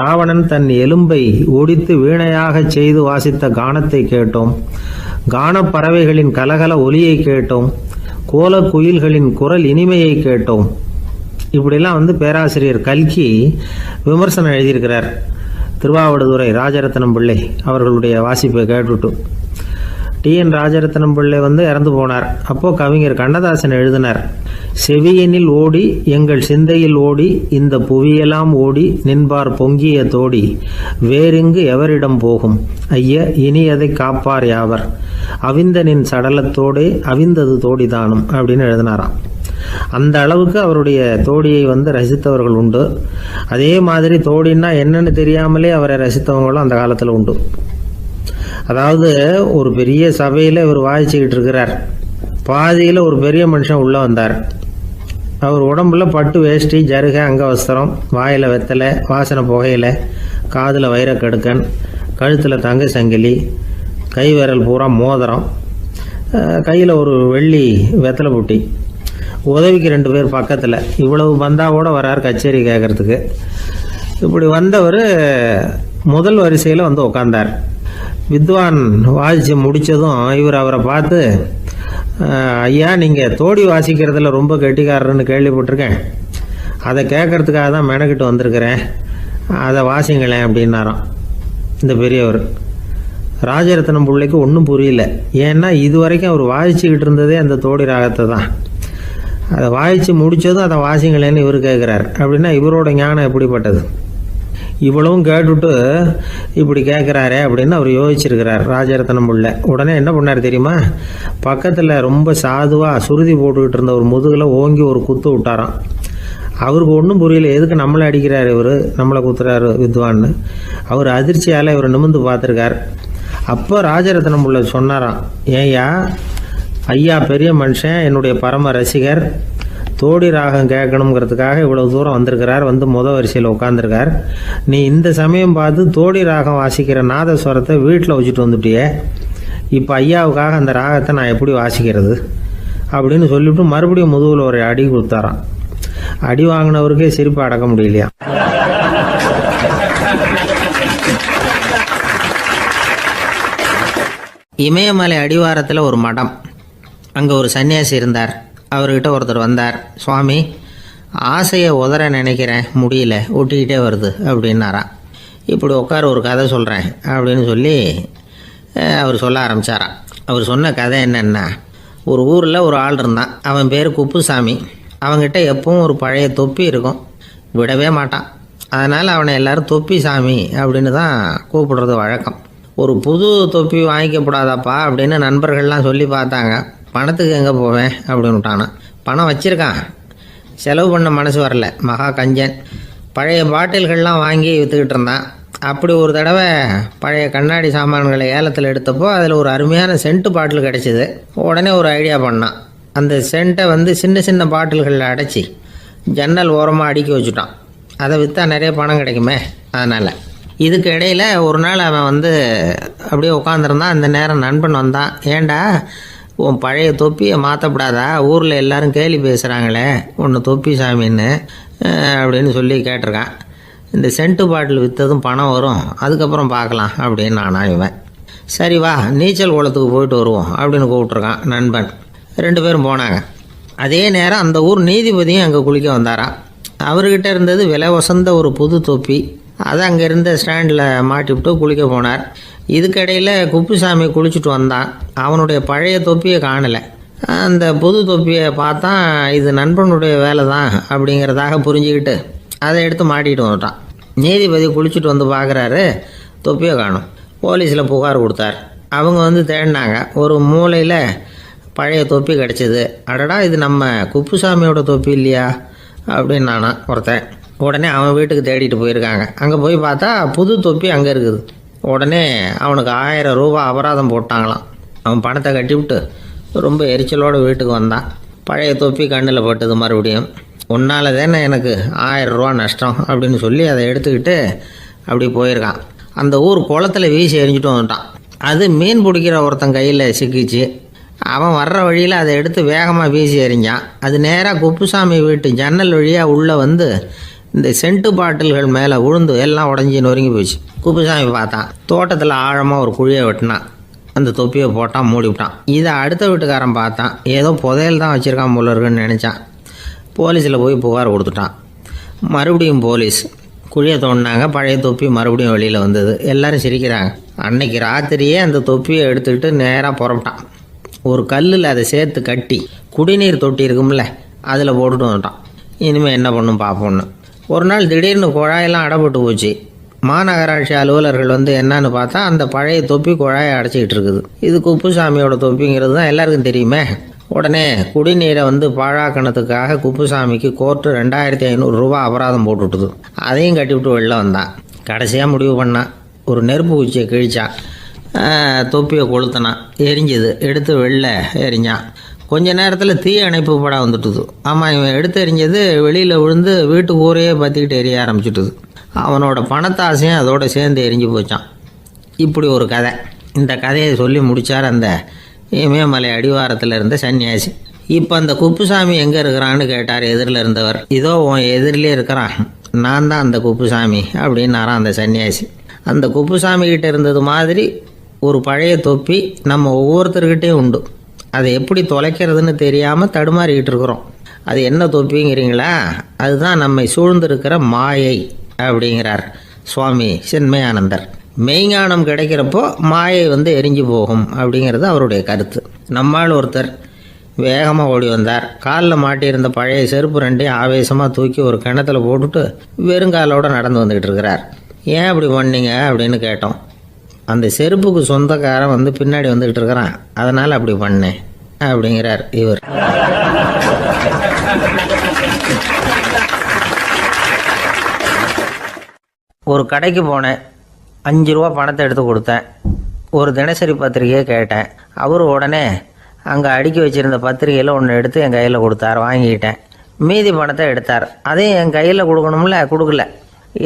ராவணன் தன் எலும்பை ஒடித்து வீணையாகச் செய்து வாசித்த கானத்தை கேட்டோம், கானப்பறவைகளின் கலகல ஒலியை கேட்டோம், கோலக்குயில்களின் குரல் இனிமையை கேட்டோம். இப்படிலாம் பேராசிரியர் கல்கி விமர்சனம் எழுதியிருக்கிறார். திருவாவடுதுறை ராஜரத்னம் பிள்ளை அவர்களுடைய வாசிப்பை கேட்டுட்டு டிஎன் ராஜரத்னம் பிள்ளை இறந்து போனார். அப்போது கவிஞர் கண்ணதாசன் எழுதினார், செவியனில் ஓடி எங்கள் சிந்தையில் ஓடி இந்த புவியெல்லாம் ஓடி நின்பார் பொங்கிய தோடி வேறிங்கு எவரிடம் போகும் ஐய இனி அதை காப்பார் யாவர் அவிந்தனின் சடலத்தோடே அவிந்தது தோடிதானும் அப்படின்னு எழுதினாராம். அந்த அளவுக்கு அவருடைய தோடியை ரசித்தவர்கள் உண்டு. அதே மாதிரி தோடின்னா என்னன்னு தெரியாமலே அவரை ரசித்தவங்களும் அந்த காலத்தில் உண்டு. அதாவது ஒரு பெரிய சபையில் இவர் வாசிச்சுக்கிட்டு இருக்கிறார். பாதியில் ஒரு பெரிய மனுஷன் உள்ளே வந்தார். அவர் உடம்புல பட்டு வேஷ்டி, ஜருகை, அங்கவஸ்திரம், வாயில் வெத்தலை, வாசனை புகையில, காதில் வைரக்கடுக்கன், கழுத்தில் தங்க சங்கிலி, கை விரல் பூரா மோதிரம், கையில் ஒரு வெள்ளி வெத்தலை பொட்டி, உதவிக்கு 2 பேர் பக்கத்தில். இவ்வளவு பந்தாவோடு வரார் கச்சேரி கேட்குறதுக்கு. இப்படி வந்தவர் முதல் வரிசையில் வந்து உட்காந்தார். வித்வான் வாசித்து முடித்ததும் இவர் அவரை பார்த்து, ஐயா, நீங்கள் தோடி வாசிக்கிறதுல ரொம்ப கெட்டிக்காரர்னு கேள்விப்பட்டிருக்கேன், அதை கேட்கறதுக்காக தான் மெனக்கிட்டு வந்திருக்கிறேன், அதை வாசிங்களேன் அப்படின்னாராம் இந்த பெரியவர். ராஜரத்னம் பிள்ளைக்கு ஒன்றும் புரியல. ஏன்னா இது வரைக்கும் அவர் வாசிச்சுக்கிட்டு இருந்ததே அந்த தோடி ராகத்தை தான். அதை வாசித்து முடித்ததும் அதை வாசிங்களேன்னு இவர் கேட்குறார். அப்படின்னா இவரோட ஞானம் எப்படிப்பட்டது? இவ்வளவும் கேட்டுட்டு இப்படி கேட்குறாரே அப்படின்னு அவர் யோசிச்சிருக்கிறார் ராஜரத்னம் பிள்ளை. உடனே என்ன பண்ணார் தெரியுமா? பக்கத்தில் ரொம்ப சாதுவாக சுருதி போட்டுக்கிட்டு இருந்த ஒரு முதுகில் ஓங்கி ஒரு குத்து விட்டாராம். அவருக்கு ஒன்றும் புரியல, எதுக்கு நம்மளை அடிக்கிறார் இவர், நம்மளை குத்துறாரு வித்வான்னு. அவர் அதிர்ச்சியால் இவர் நிமிர்ந்து பார்த்துருக்கார். அப்போ ராஜரத்னம் பிள்ளை சொன்னாராம், ஏய்யா, ஐயா பெரிய மனுஷன், என்னுடைய பரம ரசிகர், தோடி ராகம் கேட்கணுங்கிறதுக்காக இவ்வளோ தூரம் வந்திருக்கிறார், வந்து வரிசையில் உட்காந்துருக்கார். நீ இந்த சமயம் பார்த்து தோடி ராகம் வாசிக்கிற நாதஸ்வரத்தை வீட்டில் வச்சுட்டு வந்துட்டியே, இப்போ ஐயாவுக்காக அந்த ராகத்தை நான் எப்படி வாசிக்கிறது அப்படின்னு சொல்லிவிட்டு மறுபடியும் முதுகில் ஒரு அடி கொடுத்தாராம். அடி வாங்கினவருக்கே சிரிப்பு அடக்க முடியலையா. இமயமலை அடிவாரத்தில் ஒரு மடம். அங்கே ஒரு சன்னியாசி இருந்தார். அவர்கிட்ட ஒருத்தர் வந்தார். சுவாமி, ஆசையை உதற நினைக்கிறேன், முடியல, ஒட்டிக்கிட்டே வருது அப்படின்னாராம். இப்படி உட்கார, ஒரு கதை சொல்கிறேன் அப்படின்னு சொல்லி அவர் சொல்ல ஆரம்பித்தாராம். அவர் சொன்ன கதை என்னென்னா, ஒரு ஊரில் ஒரு ஆள் இருந்தான். அவன் பேர் குப்புசாமி. அவங்ககிட்ட எப்பவும் ஒரு பழைய தொப்பி இருக்கும், விடவே மாட்டான். அதனால் அவனை எல்லோரும் தொப்பி சாமி அப்படின்னு தான் கூப்பிடுறது வழக்கம். ஒரு புது தொப்பி வாங்கிக்கப்படாதாப்பா அப்படின்னு நண்பர்கள்லாம் சொல்லி பார்த்தாங்க. பணத்துக்கு எங்கே போவேன் அப்படின்னு விட்டானா. பணம் வச்சுருக்கான், செலவு பண்ண மனசு வரல, மகா கஞ்சன். பழைய பாட்டில்கள்லாம் வாங்கி விற்றுக்கிட்டு இருந்தான். அப்படி ஒரு தடவை பழைய கண்ணாடி சாமான்களை ஏலத்தில் எடுத்தப்போ அதில் ஒரு அருமையான சென்ட்டு பாட்டில் கிடச்சிது. உடனே ஒரு ஐடியா பண்ணான். அந்த சென்ட்டை வந்து சின்ன சின்ன பாட்டில்களில் அடைச்சி ஜன்னல் ஓரமாக அடுக்கி வச்சுட்டான். அதை விற்றா நிறைய பணம் கிடைக்குமே, அதனால். இதுக்கு இடையில் ஒரு நாள் அவன் வந்து அப்படியே உட்காந்துருந்தான். அந்த நேரம் நண்பன் வந்தான். ஏண்டா, உன் பழைய தொப்பியை மாற்றப்படாதா, ஊரில் எல்லோரும் கேலி பேசுகிறாங்களே ஒன்று தொப்பி சாமின்னு அப்படின்னு சொல்லி கேட்டிருக்கான். இந்த சென்ட்டு பாட்டில் விற்றதும் பணம் வரும், அதுக்கப்புறம் பார்க்கலாம் அப்படின்னு நானா இவன். சரி வா, நீச்சல் குளத்துக்கு போயிட்டு வருவோம் அப்படின்னு கூப்பிட்ருக்கான் நண்பன். 2 பேரும் போனாங்க. அதே நேரம் அந்த ஊர் நீதிபதியும் அங்கே குளிக்க வந்தாராம். அவர்கிட்ட இருந்தது விலை வசந்த ஒரு புது தொப்பி. அதை அங்கே இருந்த ஸ்டாண்டில் மாட்டிவிட்டு குளிக்க போனார். இதுக்கிடையில் குப்புசாமி குளிச்சுட்டு வந்தான். அவனுடைய பழைய தொப்பியை காணலை. அந்த புது தொப்பியை பார்த்தா இது நண்பனுடைய வேலை தான் அப்படிங்கிறதாக புரிஞ்சுக்கிட்டு அதை எடுத்து மாட்டிகிட்டு வந்துட்டான். நீதிபதி குளிச்சுட்டு வந்து பார்க்குறாரு, தொப்பியை காணும். போலீஸில் புகார் கொடுத்தார். அவங்க வந்து தேடினாங்க. ஒரு மூலையில் பழைய தொப்பி கிடச்சிது. அடடா, இது நம்ம குப்புசாமியோட தொப்பி இல்லையா அப்படின்னு நானா ஒருத்தன். உடனே அவன் வீட்டுக்கு தேடிட்டு போயிருக்காங்க. அங்கே போய் பார்த்தா புது தொப்பி அங்கே இருக்குது. உடனே அவனுக்கு 1000 ரூபா அபராதம் போட்டாங்களாம். அவன் பணத்தை கட்டிவிட்டு ரொம்ப எரிச்சலோடு வீட்டுக்கு வந்தான். பழைய தொப்பி கண்ணில் பட்டது. மறுபடியும், உன்னால் தானே எனக்கு 1000 ரூபா நஷ்டம் அப்படின்னு சொல்லி அதை எடுத்துக்கிட்டு அப்படி போயிருக்கான். அந்த ஊர் குளத்தில் வீசி எரிஞ்சிட்டு வந்துட்டான். அது மீன் பிடிக்கிற ஒருத்தன் கையில் சிக்கிச்சு. அவன் வர்ற வழியில் அதை எடுத்து வேகமாக வீசி எறிஞ்சான். அது நேராக குப்புசாமி வீட்டு ஜன்னல் வழியாக உள்ளே வந்து இந்த சென்ட்டு பாட்டில்கள் மேலே விழுந்து எல்லாம் உடஞ்சி நொறுங்கி போச்சு. குப்புசாமி பார்த்தான். தோட்டத்தில் ஆழமாக ஒரு குழியை வெட்டினான். அந்த தொப்பியை போட்டான், மூடிவிட்டான். இதை அடுத்த வீட்டுக்காரன் பார்த்தான். ஏதோ புதையல் தான் வச்சுருக்கான் போல இருக்குன்னு நினச்சான். போலீஸில் போய் புகார் கொடுத்துட்டான். மறுபடியும் போலீஸ் குழியை தோண்டினாங்க. பழைய தொப்பி மறுபடியும் வெளியில் வந்தது. எல்லோரும் சிரிக்கிறாங்க. அன்னைக்கு ராத்திரியே அந்த தொப்பியை எடுத்துக்கிட்டு நேராக புறப்பட்டான். ஒரு கல்லில் அதை சேர்த்து கட்டி குடிநீர் தொட்டி இருக்கும்ல, அதில் போட்டுட்டு வந்துட்டான். இனிமேல் என்ன பண்ணும் பார்ப்போன்னு. ஒரு நாள் திடீர்னு குழாயெல்லாம் அடைப்பட்டு போச்சு. மாநகராட்சி அலுவலர்கள் வந்து என்னன்னு பார்த்தா அந்த பழைய தொப்பி குழாயை அடைச்சிக்கிட்டு இருக்குது. இது குப்புசாமியோட தொப்பிங்கிறது தான் எல்லாருக்கும் தெரியுமே. உடனே குடிநீரை வந்து பாழாக்கணத்துக்காக குப்புசாமிக்கு கோர்ட்டு 2500 ரூபா அபராதம் போட்டுவிட்டுது. அதையும் கட்டிவிட்டு வெளில வந்தான். கடைசியாக முடிவு பண்ணான். ஒரு நெருப்பு குச்சியை கிழிச்சான். தொப்பியை கொளுத்தினான். எரிஞ்சுது. எடுத்து வெளில எரிஞ்சான். கொஞ்ச நேரத்தில் தீ அணைப்பு படம் வந்துட்டுது. ஆமாம், இவன் எடுத்து எரிஞ்சது வெளியில் விழுந்து வீட்டு ஊரையே பற்றிக்கிட்டு எரிய ஆரம்பிச்சுட்டுது. அவனோட பணத்தாசையும் அதோடு சேர்ந்து எரிஞ்சு போச்சான். இப்படி ஒரு கதை. இந்த கதையை சொல்லி முடித்தார் அந்த இமயமலை அடிவாரத்தில் இருந்த சன்னியாசி. இப்போ அந்த குப்புசாமி எங்கே இருக்கிறான்னு கேட்டார் எதிரில் இருந்தவர். இதோ உன் எதிரிலே இருக்கிறான், நான் தான் அந்த குப்புசாமி அப்படின்னாரான் அந்த சன்னியாசி. அந்த குப்புசாமி கிட்ட இருந்தது மாதிரி ஒரு பழைய தொப்பி நம்ம ஒவ்வொருத்தர்கிட்டையும் உண்டு. அதை எப்படி தொலைக்கிறதுன்னு தெரியாமல் தடுமாறிக்கிட்டு இருக்கிறோம். அது என்ன தொப்பிங்கிறீங்களா? அதுதான் நம்மை சூழ்ந்திருக்கிற மாயை அப்படிங்கிறார் சுவாமி சின்மயானந்தர். மெய்ஞானம் கிடைக்கிறப்போ மாயை எரிஞ்சு போகும் அப்படிங்கிறது அவருடைய கருத்து. நம்மால் ஒருத்தர் வேகமாக ஓடி வந்தார். காலில் மாட்டியிருந்த பழைய செருப்பு ரெண்டையும் ஆவேசமாக தூக்கி ஒரு கிணத்துல போட்டுட்டு வெறுங்காலோடு நடந்து வந்துக்கிட்டு இருக்கிறார். ஏன் அப்படி பண்ணீங்க அப்படின்னு கேட்டோம். அந்த செருப்புக்கு சொந்தக்காரன் பின்னாடி வந்துக்கிட்டு இருக்கிறான், அதனால் அப்படி பண்ணேன் அப்படிங்கிறார் இவர். ஒரு கடைக்கு போனேன், 5 ரூபா பணத்தை எடுத்து கொடுத்தேன். ஒரு தினசரி பத்திரிகையை கேட்டேன். அவர் உடனே அங்கே அடுக்கி வச்சுருந்த பத்திரிகையில் ஒன்று எடுத்து என் கையில் கொடுத்தார், வாங்கிக்கிட்டேன். மீதி பணத்தை எடுத்தார், அதையும் என் கையில் கொடுக்கணும்ல, கொடுக்கல.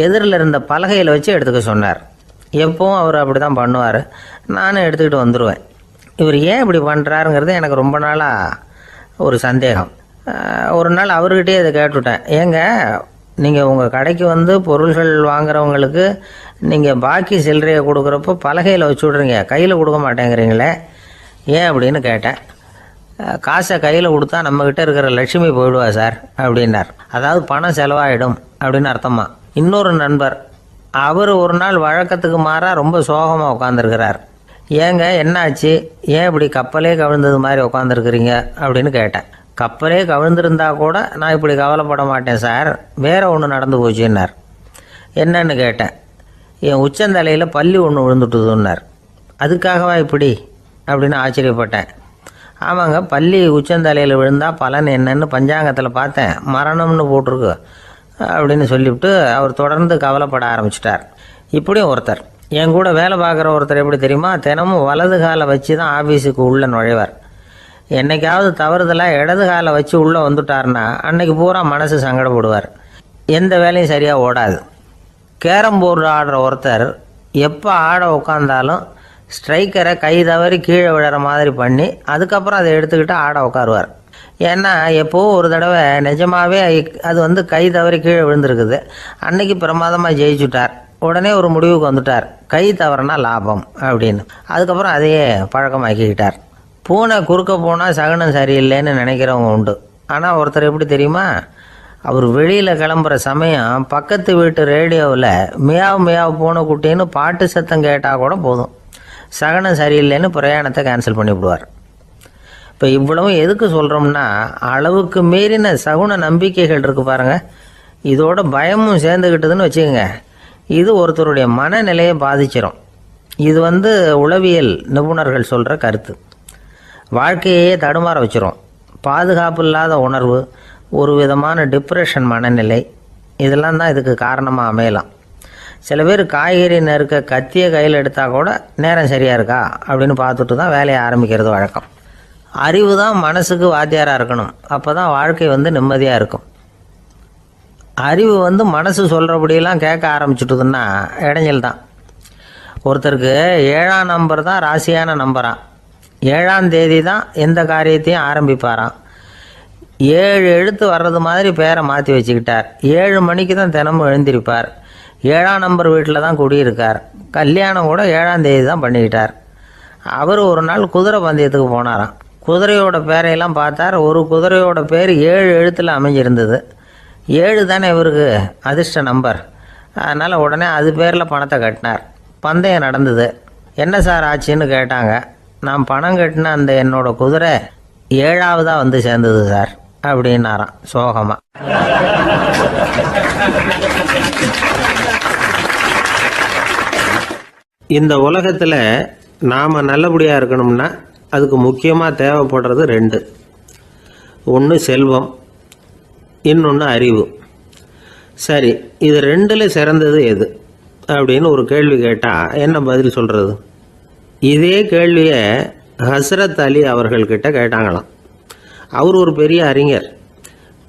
எதிரில் இருந்த பலகையில் வச்சு எடுத்துக்க சொன்னார். எப்பவும் அவர் அப்படி தான் பண்ணுவார். நானும் எடுத்துக்கிட்டு வந்துடுவேன். இவர் ஏன் இப்படி பண்ணுறாருங்கிறது எனக்கு ரொம்ப நாளாக ஒரு சந்தேகம். ஒரு நாள் அவர்கிட்டயே இதை கேட்டுவிட்டேன். ஏங்க, நீங்கள் உங்கள் கடைக்கு பொருள்கள் வாங்குறவங்களுக்கு நீங்கள் பாக்கி சில்லறையை கொடுக்குறப்போ பலகையில் வச்சு விட்றீங்க, கையில் கொடுக்க மாட்டேங்கிறீங்களே, ஏன் அப்படின்னு கேட்டேன். காசை கையில் கொடுத்தா நம்மக்கிட்ட இருக்கிற லட்சுமி போயிடுவா சார் அப்படின்னார். அதாவது பணம் செலவாயிடும் அப்படின்னு அர்த்தமா. இன்னொரு நண்பர், அவர் ஒரு நாள் வழக்கத்துக்கு மாறாக ரொம்ப சோகமாக உட்காந்துருக்கிறார். ஏங்க என்னாச்சு, ஏன் இப்படி கப்பலே கவிழ்ந்தது மாதிரி உட்காந்துருக்குறீங்க அப்படின்னு கேட்டேன். கப்பலே கவிழ்ந்திருந்தா கூட நான் இப்படி கவலைப்பட மாட்டேன் சார், வேற ஒன்று நடந்து போச்சுன்னார். என்னன்னு கேட்டேன். என் உச்சந்தலையில் பல்லி ஒன்று விழுந்துட்டுதுன்னார். அதுக்காகவா இப்படி அப்படின்னு ஆச்சரியப்பட்டேன். ஆமாங்க, பல்லி உச்சந்தலையில் விழுந்தால் பலன் என்னன்னு பஞ்சாங்கத்தில் பார்த்தேன், மரணம்னு போட்டிருக்கு அப்படின்னு சொல்லிவிட்டு அவர் தொடர்ந்து கவலைப்பட ஆரம்பிச்சிட்டார். இப்படியும் ஒருத்தர், என் கூட வேலை பார்க்குற ஒருத்தர் எப்படி தெரியுமா, தினமும் வலது காலை வச்சு தான் ஆஃபீஸுக்கு உள்ளே நுழைவார். என்னைக்காவது தவறுதலாக இடது காலை வச்சு உள்ளே வந்துட்டார்னா அன்னைக்கு பூரா மனசு சங்கடப்படுவார், எந்த வேலையும் சரியாக ஓடாது. கேரம் போர்டு ஆடுற ஒருத்தர் எப்போ ஆட உட்காந்தாலும் ஸ்ட்ரைக்கரை கை தவறி கீழே விழுற மாதிரி பண்ணி அதுக்கப்புறம் அதை எடுத்துக்கிட்டு ஆட உட்காருவார். ஏன்னா எப்போது ஒரு தடவை நிஜமாகவே அது கை தவறி கீழே விழுந்திருக்குது. அன்னைக்கு பிரமாதமாக ஜெயிச்சுட்டார். உடனே ஒரு முடிவுக்கு வந்துட்டார், கை தவறுனா லாபம் அப்படின்னு. அதுக்கப்புறம் அதையே பழக்கமாக்கிக்கிட்டார். பூனை குறுக்க போனால் சகுனம் சரியில்லைன்னு நினைக்கிறவங்க உண்டு. ஆனால் ஒருத்தர் எப்படி தெரியுமா, அவர் வெளியில் கிளம்புற சமயம் பக்கத்து வீட்டு ரேடியோவில் மியாவ் மியாவ் பூனை குட்டின்னு பாட்டு சத்தம் கேட்டால் கூட போதும், சகுனம் சரியில்லைன்னு பிரயாணத்தை கேன்சல் பண்ணிவிடுவார். இப்போ இவ்வளவும் எதுக்கு சொல்கிறோம்னா, அளவுக்கு மீறின சகுன நம்பிக்கைகள் இருக்குது பாருங்கள், இதோட பயமும் சேர்ந்துக்கிட்டதுன்னு வச்சுக்கோங்க, இது ஒருத்தருடைய மனநிலையை பாதிச்சிடும். இது உளவியல் நிபுணர்கள் சொல்கிற கருத்து. வாழ்க்கையே தடுமாற வச்சிரும். பாதுகாப்பு இல்லாத உணர்வு, ஒரு விதமான டிப்ரெஷன் மனநிலை, இதெல்லாம் தான் இதுக்கு காரணமாக அமையலாம். சில பேர் காய்கறி நறுக்க கத்தியை கையில் எடுத்தால் கூட நேரம் சரியாக இருக்கா அப்படின்னு பார்த்துட்டு தான் வேலையை ஆரம்பிக்கிறது வழக்கம். அறிவு தான் மனசுக்கு வாத்தியாராக இருக்கணும், அப்போ தான் வாழ்க்கை நிம்மதியாக இருக்கும். அறிவு மனசு சொல்கிறபடியெல்லாம் கேட்க ஆரம்பிச்சுட்டுதுன்னா இடைஞ்சல் தான். ஒருத்தருக்கு 7ஆம் நம்பர் தான் ராசியான நம்பரான். 7ஆம் தேதி தான் எந்த காரியத்தையும் ஆரம்பிப்பாராம். 7 எழுத்து வர்றது மாதிரி பேரை மாற்றி வச்சுக்கிட்டார். 7 மணிக்கு தான் தினமும் எழுந்திருப்பார். 7ஆம் நம்பர் வீட்டில் தான் குடியிருக்கார். கல்யாணம் கூட 7ஆம் தேதி தான் பண்ணிக்கிட்டார். அவர் ஒரு நாள் குதிரை பந்தயத்துக்கு போனாராம். குதிரையோட பேரையெல்லாம் பார்த்தார். ஒரு குதிரையோட பேர் 7 எழுத்தில் அமைஞ்சிருந்தது. 7 தானே இவருக்கு அதிர்ஷ்ட நம்பர். அதனால் உடனே அது பேரில் பணத்தை கட்டினார். பந்தயம் நடந்தது. என்ன சார் ஆச்சுன்னு கேட்டாங்க. நான் பணம் கட்டின அந்த என்னோட குதிரை 7ஆவதாக சேர்ந்தது சார் அப்படின்னாராம் சோகமாக. இந்த உலகத்தில் நாம் நல்லபடியாக இருக்கணும்னா அதுக்கு முக்கியமாக தேவைப்படுறது 2. ஒன்று செல்வம், இன்னொன்று அறிவு. சரி, இது 2ல் சிறந்தது எது அப்படின்னு ஒரு கேள்வி கேட்டால் என்ன பதில் சொல்கிறது? இதே கேள்வியை ஹஸ்ரத் அலி அவர்கள்கிட்ட கேட்டாங்களாம். அவர் ஒரு பெரிய அறிஞர்.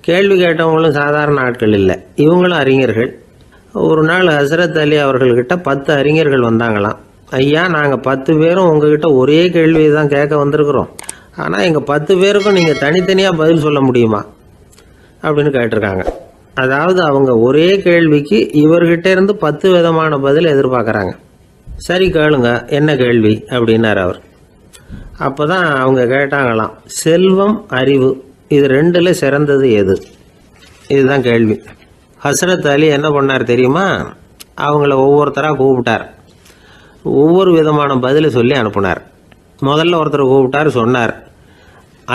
கேள்வி கேட்டவங்களும் சாதாரண ஆட்கள் இல்லை, இவங்களும் அறிஞர்கள். ஒரு நாள் ஹஸ்ரத் அலி அவர்கள்கிட்ட 10 அறிஞர்கள் வந்தாங்களாம். ஐயா, நாங்கள் 10 பேரும் உங்ககிட்ட ஒரே கேள்வியை தான் கேட்க வந்திருக்கிறோம். ஆனால் எங்கள் 10 பேருக்கும் நீங்கள் தனித்தனியாக பதில் சொல்ல முடியுமா அப்படின்னு கேட்டிருக்காங்க. அதாவது அவங்க ஒரே கேள்விக்கு இவர்கிட்ட இருந்து 10 விதமான பதில் எதிர்பார்க்குறாங்க. சரி கேளுங்க, என்ன கேள்வி அப்படின்னார் அவர். அப்போ தான் அவங்க கேட்டாங்களாம், செல்வம் அறிவு இது ரெண்டில் சிறந்தது எது? இதுதான் கேள்வி. ஹஸ்ரத் அலி என்ன பண்ணார் தெரியுமா? அவங்கள ஒவ்வொருத்தராக கூப்பிட்டார். ஒவ்வொரு விதமான பதிலை சொல்லி அனுப்புனார். முதல்ல ஒருத்தரை கூப்பிட்டார், சொன்னார்,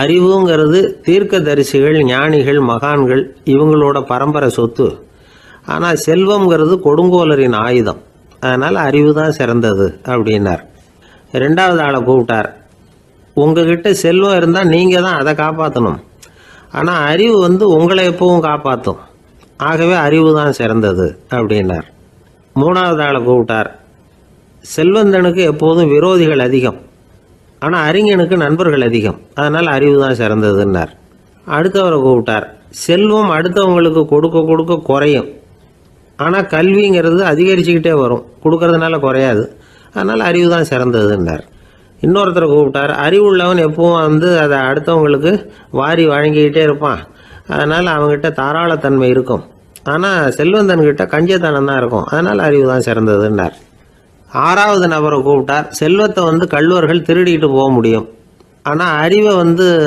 அறிவுங்கிறது தீர்க்கதரிசிகள், ஞானிகள், மகான்கள் இவங்களோட பரம்பரை சொத்து. ஆனால் செல்வம்ங்கிறது கொடுங்கோலரின் ஆயுதம். அதனால் அறிவு தான் சிறந்தது அப்படின்னார். ரெண்டாவது ஆளை கூப்பிட்டார். உங்ககிட்ட செல்வம் இருந்தால் நீங்கள் தான் அதை காப்பாற்றணும். ஆனால் அறிவு உங்களை எப்பவும் காப்பாற்றும். ஆகவே அறிவு தான் சிறந்தது அப்படின்னார். மூணாவது ஆளை கூப்பிட்டார். செல்வந்தனுக்கு எப்போதும் விரோதிகள் அதிகம், ஆனால் அறிஞனுக்கு நண்பர்கள் அதிகம். அதனால் அறிவு தான் சிறந்ததுன்னார். அடுத்தவரை கூப்பிட்டார். செல்வம் அடுத்தவங்களுக்கு கொடுக்க கொடுக்க குறையும், ஆனால் கல்விங்கிறது அதிகரிச்சுக்கிட்டே வரும், கொடுக்கறதுனால குறையாது. அதனால் அறிவு தான் சிறந்ததுன்னார். இன்னொருத்தரை கூப்பிட்டார். அறிவுள்ளவன் எப்பவும் அதை அடுத்தவங்களுக்கு வாரி வழங்கிக்கிட்டே இருப்பான். அதனால் அவங்ககிட்ட தாராளத்தன்மை இருக்கும். ஆனால் செல்வந்தன்கிட்ட கஞ்சத்தனம் தான் இருக்கும். அதனால் அறிவு தான் சிறந்ததுன்னார். ஆறாவது நபரை கூப்பிட்டார். செல்வத்தை கள்வர்கள் திருடிட்டு போக முடியும், ஆனால் அறிவை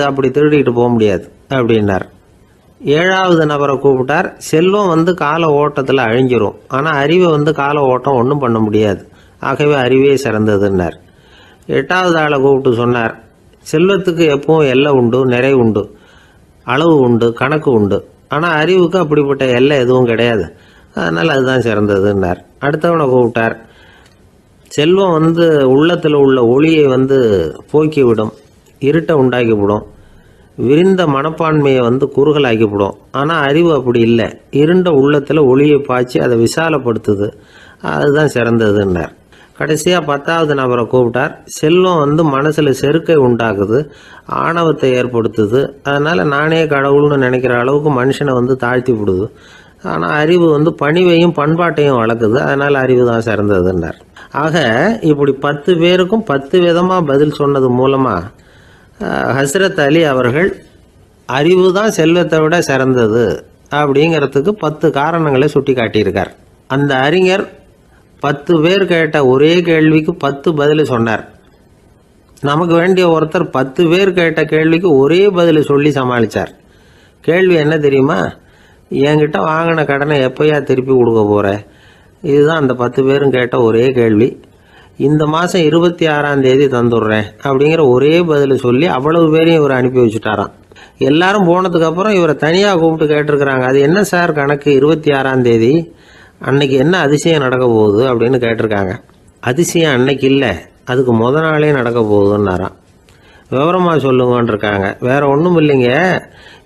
அப்படி திருடிட்டு போக முடியாது அப்படின்னார். ஏழாவது நபரை கூப்பிட்டார். செல்வம் கால ஓட்டத்தில் அழிஞ்சிரும், ஆனால் அறிவை கால ஓட்டம் ஒன்றும் பண்ண முடியாது. ஆகவே அறிவே சிறந்ததுன்னார். எட்டாவது ஆளை கூப்பிட்டு சொன்னார், செல்வத்துக்கு எப்பவும் எல்லை உண்டு, நிறை உண்டு, அளவு உண்டு, கணக்கு உண்டு. ஆனால் அறிவுக்கு அப்படிப்பட்ட எல்லை எதுவும் கிடையாது. அதனால் அதுதான் சிறந்ததுன்னார். அடுத்தவனை கூப்பிட்டார். செல்வம் உள்ளத்தில் உள்ள ஒளியை போக்கிவிடும், இருட்டை உண்டாக்கிவிடும், விரிந்த மனப்பான்மையை குறுகலாக்கிவிடும். ஆனால் அறிவு அப்படி இல்லை, இருண்ட உள்ளத்தில் ஒளியை பாய்ச்சி அதை விசாலப்படுத்துது. அதுதான் சிறந்ததுன்னார். கடைசியாக 10வது நபரை கூப்பிட்டார். செல்வம் மனசில் செருக்கை உண்டாக்குது, ஆணவத்தை ஏற்படுத்துது. அதனால் நானே கடவுள்னு நினைக்கிற அளவுக்கு மனுஷனை தாழ்த்தி விடுது. ஆனால் அறிவு பணிவையும் பண்பாட்டையும் வளர்க்குது. அதனால் அறிவு தான் சிறந்ததுன்னார். ஆக இப்படி 10 பேருக்கும் 10 விதமாக பதில் சொன்னது மூலமாக ஹஸ்ரத் அலி அவர்கள் அறிவு தான் செல்வத்தை விட சிறந்தது அப்படிங்கிறதுக்கு 10 காரணங்களை சுட்டி காட்டியிருக்கார். அந்த அறிஞர் 10 பேர் கேட்ட ஒரே கேள்விக்கு 10 பதில் சொன்னார். நமக்கு வேண்டிய ஒருத்தர் 10 பேர் கேட்ட கேள்விக்கு ஒரே பதில் சொல்லி சமாளித்தார். கேள்வி என்ன தெரியுமா? என்கிட்ட வாங்கின கடனை எப்போயா திருப்பி கொடுக்க போகிற? இதுதான் அந்த 10 பேரும் கேட்ட ஒரே கேள்வி. இந்த மாதம் 26ஆம் தேதி தந்துடுறேன் அப்படிங்கிற ஒரே பதில் சொல்லி அவ்வளவு பேரையும் இவர் அனுப்பி வச்சுட்டாராம். எல்லாரும் போனதுக்கப்புறம் இவரை தனியாக கூப்பிட்டு கேட்டிருக்கிறாங்க. அது என்ன சார் கணக்கு, 26ஆம் தேதி அன்னைக்கு என்ன அதிசயம் நடக்க போகுது அப்படின்னு கேட்டிருக்காங்க. அதிசயம் அன்னைக்கு இல்லை, அதுக்கு நாளே நடக்க போகுதுன்னாராம். விவரமாக சொல்லுங்கன்னு இருக்காங்க. வேற ஒன்றும் இல்லைங்க,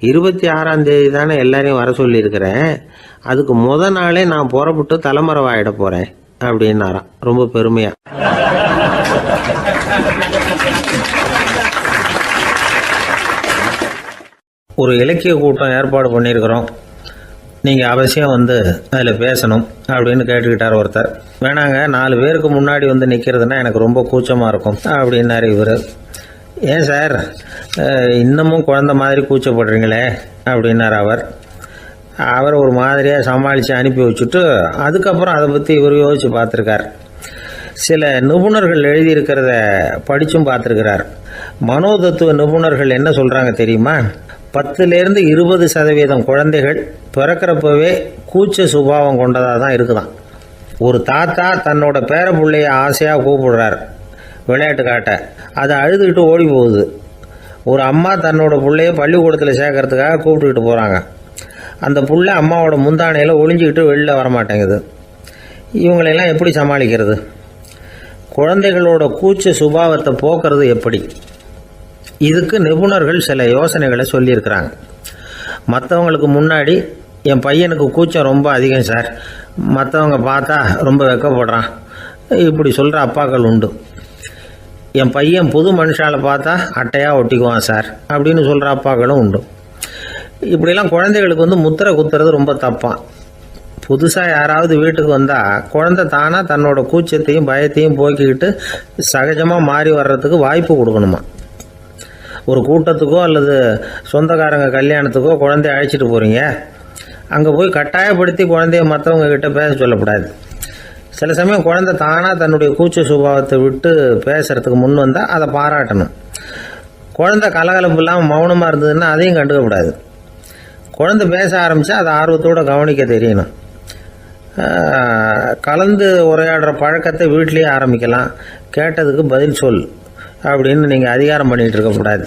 26ஆம் தேதி தானே எல்லாரையும் வர சொல்லியிருக்கிறேன், அதுக்கு நாளே நான் புறப்பட்டு தலைமறைவாயிட போகிறேன் அப்படின்னாராம், ரொம்ப பெருமையா. ஒரு இலக்கிய கூட்டம் ஏற்பாடு பண்ணியிருக்கிறோம், நீங்கள் அவசியம் அதில் பேசணும் அப்படின்னு கேட்டுக்கிட்டார் ஒருத்தர். வேணாங்க, 4 பேருக்கு முன்னாடி நிற்கிறதுனா எனக்கு ரொம்ப கூச்சமாக இருக்கும் அப்படின்னாரு இவர். ஏன் சார் இன்னமும் குழந்த மாதிரி கூச்சப்படுறீங்களே அப்படின்னார் அவர் ஒரு மாதிரியாக சமாளித்து அனுப்பி வச்சுட்டு அதுக்கப்புறம் அதை பற்றி இவர் யோசித்து பார்த்துருக்கார். சில நிபுணர்கள் எழுதியிருக்கிறத படித்தும் பார்த்துருக்கிறார். மனோதத்துவ நிபுணர்கள் என்ன சொல்கிறாங்க தெரியுமா? 10லேருந்து 20% குழந்தைகள் பிறக்கிறப்பவே கூச்ச சுபாவம் கொண்டதாக தான் இருக்குதான். ஒரு தாத்தா தன்னோட பேர பிள்ளைய ஆசையாக கூப்பிடுறார் விளையாட்டு காட்ட, அதை அழுதுகிட்டு ஓடி போகுது. ஒரு அம்மா தன்னோட பிள்ளைய பள்ளிக்கூடத்தில் சேர்க்கறதுக்காக கூப்பிட்டுக்கிட்டு போகிறாங்க. அந்த புள்ள அம்மாவோட முந்தானையில் ஒளிஞ்சிக்கிட்டு வெளியில் வரமாட்டேங்குது. இவங்களெல்லாம் எப்படி சமாளிக்கிறது? குழந்தைகளோட கூச்ச சுபாவத்தை போக்குறது எப்படி? இதுக்கு நிபுணர்கள் சில யோசனைகளை சொல்லியிருக்கிறாங்க. மற்றவங்களுக்கு முன்னாடி என் பையனுக்கு கூச்சம் ரொம்ப அதிகம் சார், மற்றவங்க பார்த்தா ரொம்ப வெக்கப்படுறான், இப்படி சொல்கிற அப்பாக்கள் உண்டு. என் பையன் புது மனுஷால பார்த்தா அட்டையாக ஒட்டிக்குவான் சார் அப்படின்னு சொல்கிற அப்பாக்களும் உண்டு. இப்படிலாம் குழந்தைகளுக்கு முத்திரை குத்துறது ரொம்ப தப்பான். புதுசாக யாராவது வீட்டுக்கு வந்தால் குழந்தை தானாக தன்னோட கூச்சத்தையும் பயத்தையும் போக்கிக்கிட்டு சகஜமாக மாறி வர்றதுக்கு வாய்ப்பு கொடுக்கணுமா. ஒரு கூட்டத்துக்கோ அல்லது சொந்தக்காரங்க கல்யாணத்துக்கோ குழந்தைய அழைச்சிட்டு போகிறீங்க, அங்கே போய் கட்டாயப்படுத்தி குழந்தைய மற்றவங்க கிட்ட பேச சொல்லக்கூடாது. சில சமயம் குழந்தை தானாக தன்னுடைய கூச்ச சுபாவத்தை விட்டு பேசுகிறதுக்கு முன் வந்தால் அதை பாராட்டணும். குழந்தை கலகலப்பு இல்லாமல் மௌனமாக இருந்ததுன்னா அதையும் கண்டுக்கக்கூடாது. குழந்தை பேச ஆரம்பித்தா அதை ஆர்வத்தோடு கவனிக்க தெரியணும். கலந்து உரையாடுற பழக்கத்தை வீட்லேயே ஆரம்பிக்கலாம். கேட்டதுக்கு பதில் சொல் அப்படின்னு நீங்கள் அதிகாரம் பண்ணிகிட்டு இருக்கக்கூடாது.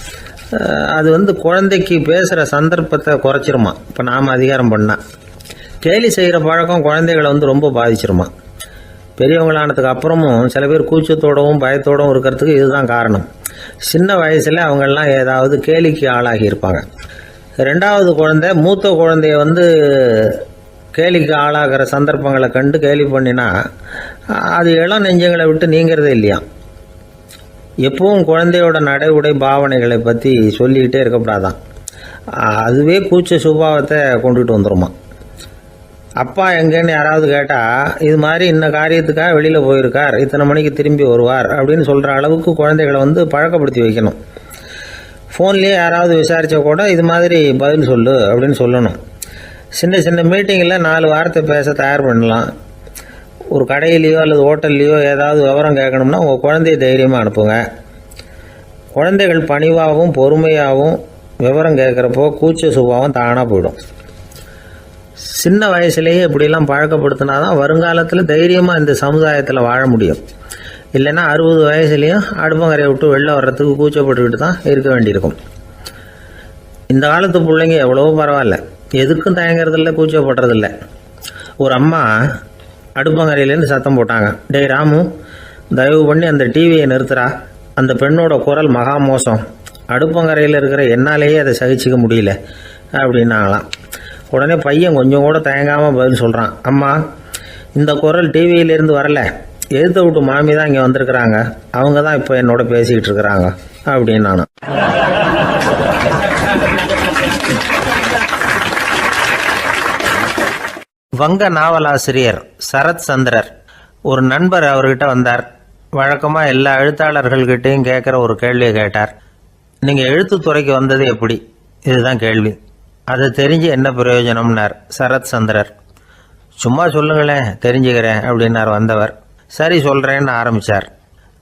அது குழந்தைக்கு பேசுகிற சந்தர்ப்பத்தை குறைச்சிருமா. இப்போ நாம் அதிகாரம் பண்ணால் கேலி செய்கிற பழக்கம் குழந்தைகளை ரொம்ப பாதிச்சிருமா. பெரியவங்களானதுக்கு அப்புறமும் சில பேர் கூச்சத்தோடவும் பயத்தோடவும் இருக்கிறதுக்கு இதுதான் காரணம். சின்ன வயசில் அவங்கெல்லாம் ஏதாவது கேலிக்கு ஆளாகி இருப்பாங்க. ரெண்டாவது குழந்தை மூத்த குழந்தைய கேலிக்கு ஆளாகிற சந்தர்ப்பங்களை கண்டு கேலி பண்ணினா அது இளம் நெஞ்சங்களை விட்டு நீங்கிறதே இல்லையா. எப்பவும் குழந்தையோட நடை உடை பாவனைகளை பற்றி சொல்லிக்கிட்டே இருக்கக்கூடாதான். அதுவே கூச்ச சுபாவத்தை கொண்டுட்டு வந்துடுமா. அப்பா எங்கேன்னு யாராவது கேட்டால் இது மாதிரி இன்ன காரியத்துக்காக வெளியில் போயிருக்கார், இத்தனை மணிக்கு திரும்பி வருவார் அப்படின்னு சொல்கிற அளவுக்கு குழந்தைகளை பழக்கப்படுத்தி வைக்கணும். ஃபோன்லேயே யாராவது விசாரித்தா கூட இது மாதிரி பதில் சொல்லு அப்படின்னு சொல்லணும். சின்ன சின்ன மீட்டிங்கில் 4 வார்த்தை பேச தயார் பண்ணலாம். ஒரு கடையிலையோ அல்லது ஹோட்டல்லையோ ஏதாவது விவரம் கேட்கணும்னா உங்கள் குழந்தைய தைரியமாக அனுப்புங்க. குழந்தைகள் பணிவாகவும் பொறுமையாகவும் விவரம் கேட்குறப்போ கூச்ச சுபாவம் தானாக போயிடும். சின்ன வயசுலேயே இப்படிலாம் பழக்கப்படுத்தினா தான் வருங்காலத்தில் தைரியமாக இந்த சமுதாயத்தில் வாழ முடியும். இல்லைன்னா 60 வயசுலேயும் அடுப்பங்கரையை விட்டு வெளில வர்றதுக்கு கூச்சப்பட்டுக்கிட்டு தான் இருக்க வேண்டியிருக்கும். இந்த காலத்து பிள்ளைங்க எவ்வளவோ பரவாயில்ல, எதுக்கும் தயங்குறதில்ல, கூச்சப்படுறதில்ல. ஒரு அம்மா அடுப்பங்கரையிலேருந்து சத்தம் போட்டாங்க, டேய் ராமு, தயவு பண்ணி அந்த டிவியை நிறுத்துறா, அந்த பெண்ணோட குரல் மகா மோசம், அடுப்பங்கரையில் இருக்கிற என்னாலேயே அதை சகிச்சிக்க முடியல அப்படின்னாங்களாம். உடனே பையன் கொஞ்சம் கூட தயங்காமல் பதில் சொல்கிறான், அம்மா இந்த குரல் டிவியிலேருந்து வரல, எதிர்த்த விட்டு மாமி தான் இங்கே வந்திருக்கிறாங்க, அவங்க தான் இப்போ என்னோட பேசிக்கிட்டு இருக்கிறாங்க அப்படின்னு நானும். வங்க நாவலாசிரியர் சரத் சந்திரர் ஒரு நண்பர் அவர்கிட்ட வந்தார். வழக்கமாக எல்லா எழுத்தாளர்கள்கிட்டையும் கேட்குற ஒரு கேள்வியை கேட்டார். நீங்கள் எழுத்துத்துறைக்கு வந்தது எப்படி? இதுதான் கேள்வி. அதை தெரிஞ்சு என்ன பிரயோஜனம்னார் சரத் சந்திரர். சும்மா சொல்லுங்களேன், தெரிஞ்சுக்கிறேன் அப்படின்னார் வந்தவர். சரி சொல்கிறேன்னு ஆரம்பித்தார்.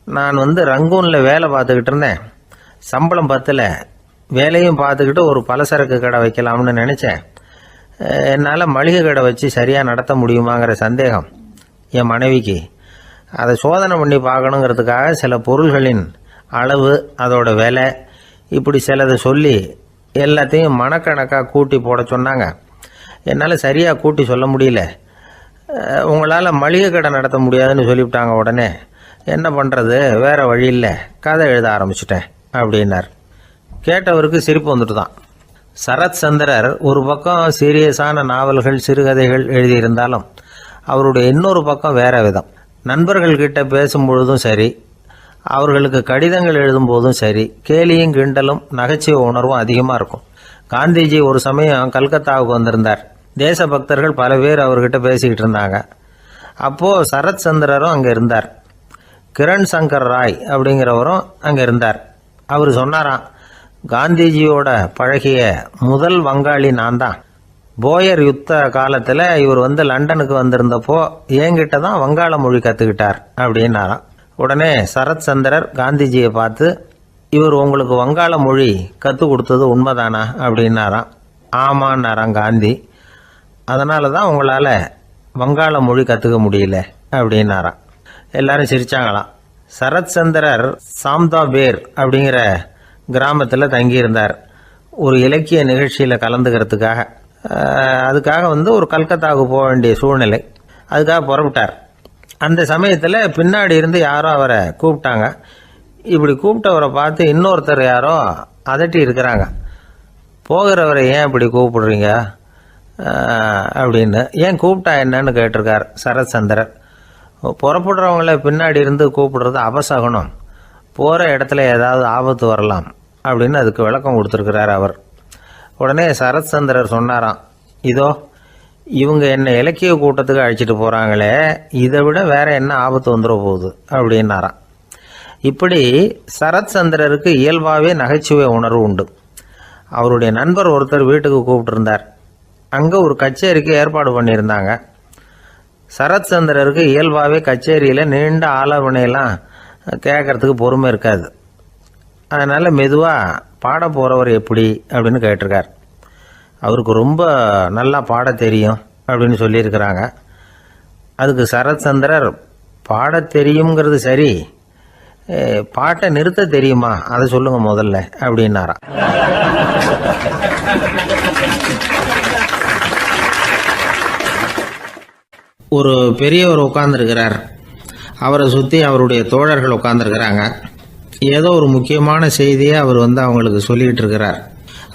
நான் ரங்கூனில் வேலை பார்த்துக்கிட்டு இருந்தேன். சம்பளம் பத்தில், வேலையும் பார்த்துக்கிட்டு ஒரு பலசரக்கு கடை வைக்கலாம்னு நினச்சேன். என்னால் மளிகை கடை வச்சு சரியாக நடத்த முடியுமாங்கிற சந்தேகம் என் மனைவிக்கு. அதை சோதனை பண்ணி பார்க்கணுங்கிறதுக்காக சில பொருள்களின் அளவு, அதோட விலை, இப்படி சிலதை சொல்லி எல்லாத்தையும் மனக்கணக்காக கூட்டி போட சொன்னாங்க. என்னால் சரியாக கூட்டி சொல்ல முடியல. உங்களால் மளிகை கடை நடத்த முடியாதுன்னு சொல்லிவிட்டாங்க. உடனே என்ன பண்ணுறது, வேறு வழி இல்லை, கதை எழுத ஆரம்பிச்சிட்டேன் அப்படின்னார். கேட்டவருக்கு சிரிப்பு வந்துட்டு தான். சரத் சந்திரர் ஒரு பக்கம் சீரியஸான நாவல்கள், சிறுகதைகள் எழுதியிருந்தாலும் அவருடைய இன்னொரு பக்கம் வேற விதம். நண்பர்கள்கிட்ட பேசும்பொழுதும் சரி, அவர்களுக்கு கடிதங்கள் எழுதும்போதும் சரி, கேலியும் கிண்டலும் நகைச்சுவை உணர்வும் அதிகமாக இருக்கும். காந்திஜி ஒரு சமயம் கல்கத்தாவுக்கு வந்திருந்தார். தேசபக்தர்கள் பல பேர் அவர்கிட்ட பேசிக்கிட்டு இருந்தாங்க. அப்போது சரத் சந்திரரும் அங்கே இருந்தார். கிரண் சங்கர் ராய் அப்படிங்கிறவரும் அங்கே இருந்தார். அவர் சொன்னாராம், காந்திஜியோட பழகிய முதல் வங்காளி நான் தான். போயர் யுத்த காலத்தில் இவர் லண்டனுக்கு வந்திருந்தப்போ என்கிட்ட தான் வங்காள மொழி கற்றுக்கிட்டார் அப்படின்னாராம். உடனே சரத் சந்திரர் காந்திஜியை பார்த்து, இவர் உங்களுக்கு வங்காள மொழி கற்றுக் கொடுத்தது உண்மைதானா அப்படின்னாராம். ஆமான்னாராம் காந்தி. அதனால தான் உங்களால் வங்காள மொழி கற்றுக்க முடியல அப்படின்னாராம். எல்லாரும் சிரிச்சாங்களாம். சரத் சந்திரர் சாம்தாபேர் அப்படிங்கிற கிராமத்தில் தங்கியிருந்தார் ஒரு இலக்கிய நிகழ்ச்சியில் கலந்துக்கிறதுக்காக. அதுக்காக ஒரு கல்கத்தாவுக்கு போக வேண்டிய சூழ்நிலை. அதுக்காக புறப்பட்டார். அந்த சமயத்தில் பின்னாடி இருந்து யாரோ அவரை கூப்பிட்டாங்க. இப்படி கூப்பிட்டவரை பார்த்து இன்னொருத்தர் யாரோ அதட்டி இருக்கிறாங்க. போகிறவரை ஏன் இப்படி கூப்பிடுறீங்க அப்படின்னு. ஏன் கூப்பிட்டா என்னன்னு கேட்டிருக்கார் சரத் சந்திரர். புறப்படுறவங்கள பின்னாடி இருந்து கூப்பிடுறது அபசகுனம், போகிற இடத்துல ஏதாவது ஆபத்து வரலாம் அப்படின்னு அதுக்கு விளக்கம் கொடுத்துருக்கிறார் அவர். உடனே சரத் சந்திரர் சொன்னாராம், இதோ இவங்க என்ன இலக்கிய கூட்டத்துக்கு அழைச்சிட்டு போகிறாங்களே, இதை விட வேற என்ன ஆபத்து வந்துட போகுது அப்படின்னாராம். இப்படி சரத்சந்திரருக்கு இயல்பாகவே நகைச்சுவை உணர்வு உண்டு. அவருடைய நண்பர் ஒருத்தர் வீட்டுக்கு கூப்பிட்டுருந்தார். அங்கே ஒரு கச்சேரிக்கு ஏற்பாடு பண்ணியிருந்தாங்க. சரத்சந்திரருக்கு இயல்பாகவே கச்சேரியில் நீண்ட ஆலோசனையெல்லாம் கேட்கறதுக்கு பொறுமை இருக்காது. அதனால் மெதுவாக பாட போகிறவர் எப்படி அப்படின்னு கேட்டிருக்கார். அவருக்கு ரொம்ப நல்லா பாட தெரியும் அப்படின்னு சொல்லியிருக்கிறாங்க. அதுக்கு சரத்சந்திரர், பாட தெரியுங்கிறது சரி, பாட்டை நிறுத்த தெரியுமா, அதை சொல்லுங்க முதல்ல அப்படின்னாராம். ஒரு பெரியவர் உட்கார்ந்துருக்கிறார். அவரை சுற்றி அவருடைய தோழர்கள் உட்கார்ந்துருக்கிறாங்க. ஏதோ ஒரு முக்கியமான செய்தியை அவர் அவங்களுக்கு சொல்லிகிட்டு இருக்கிறார்.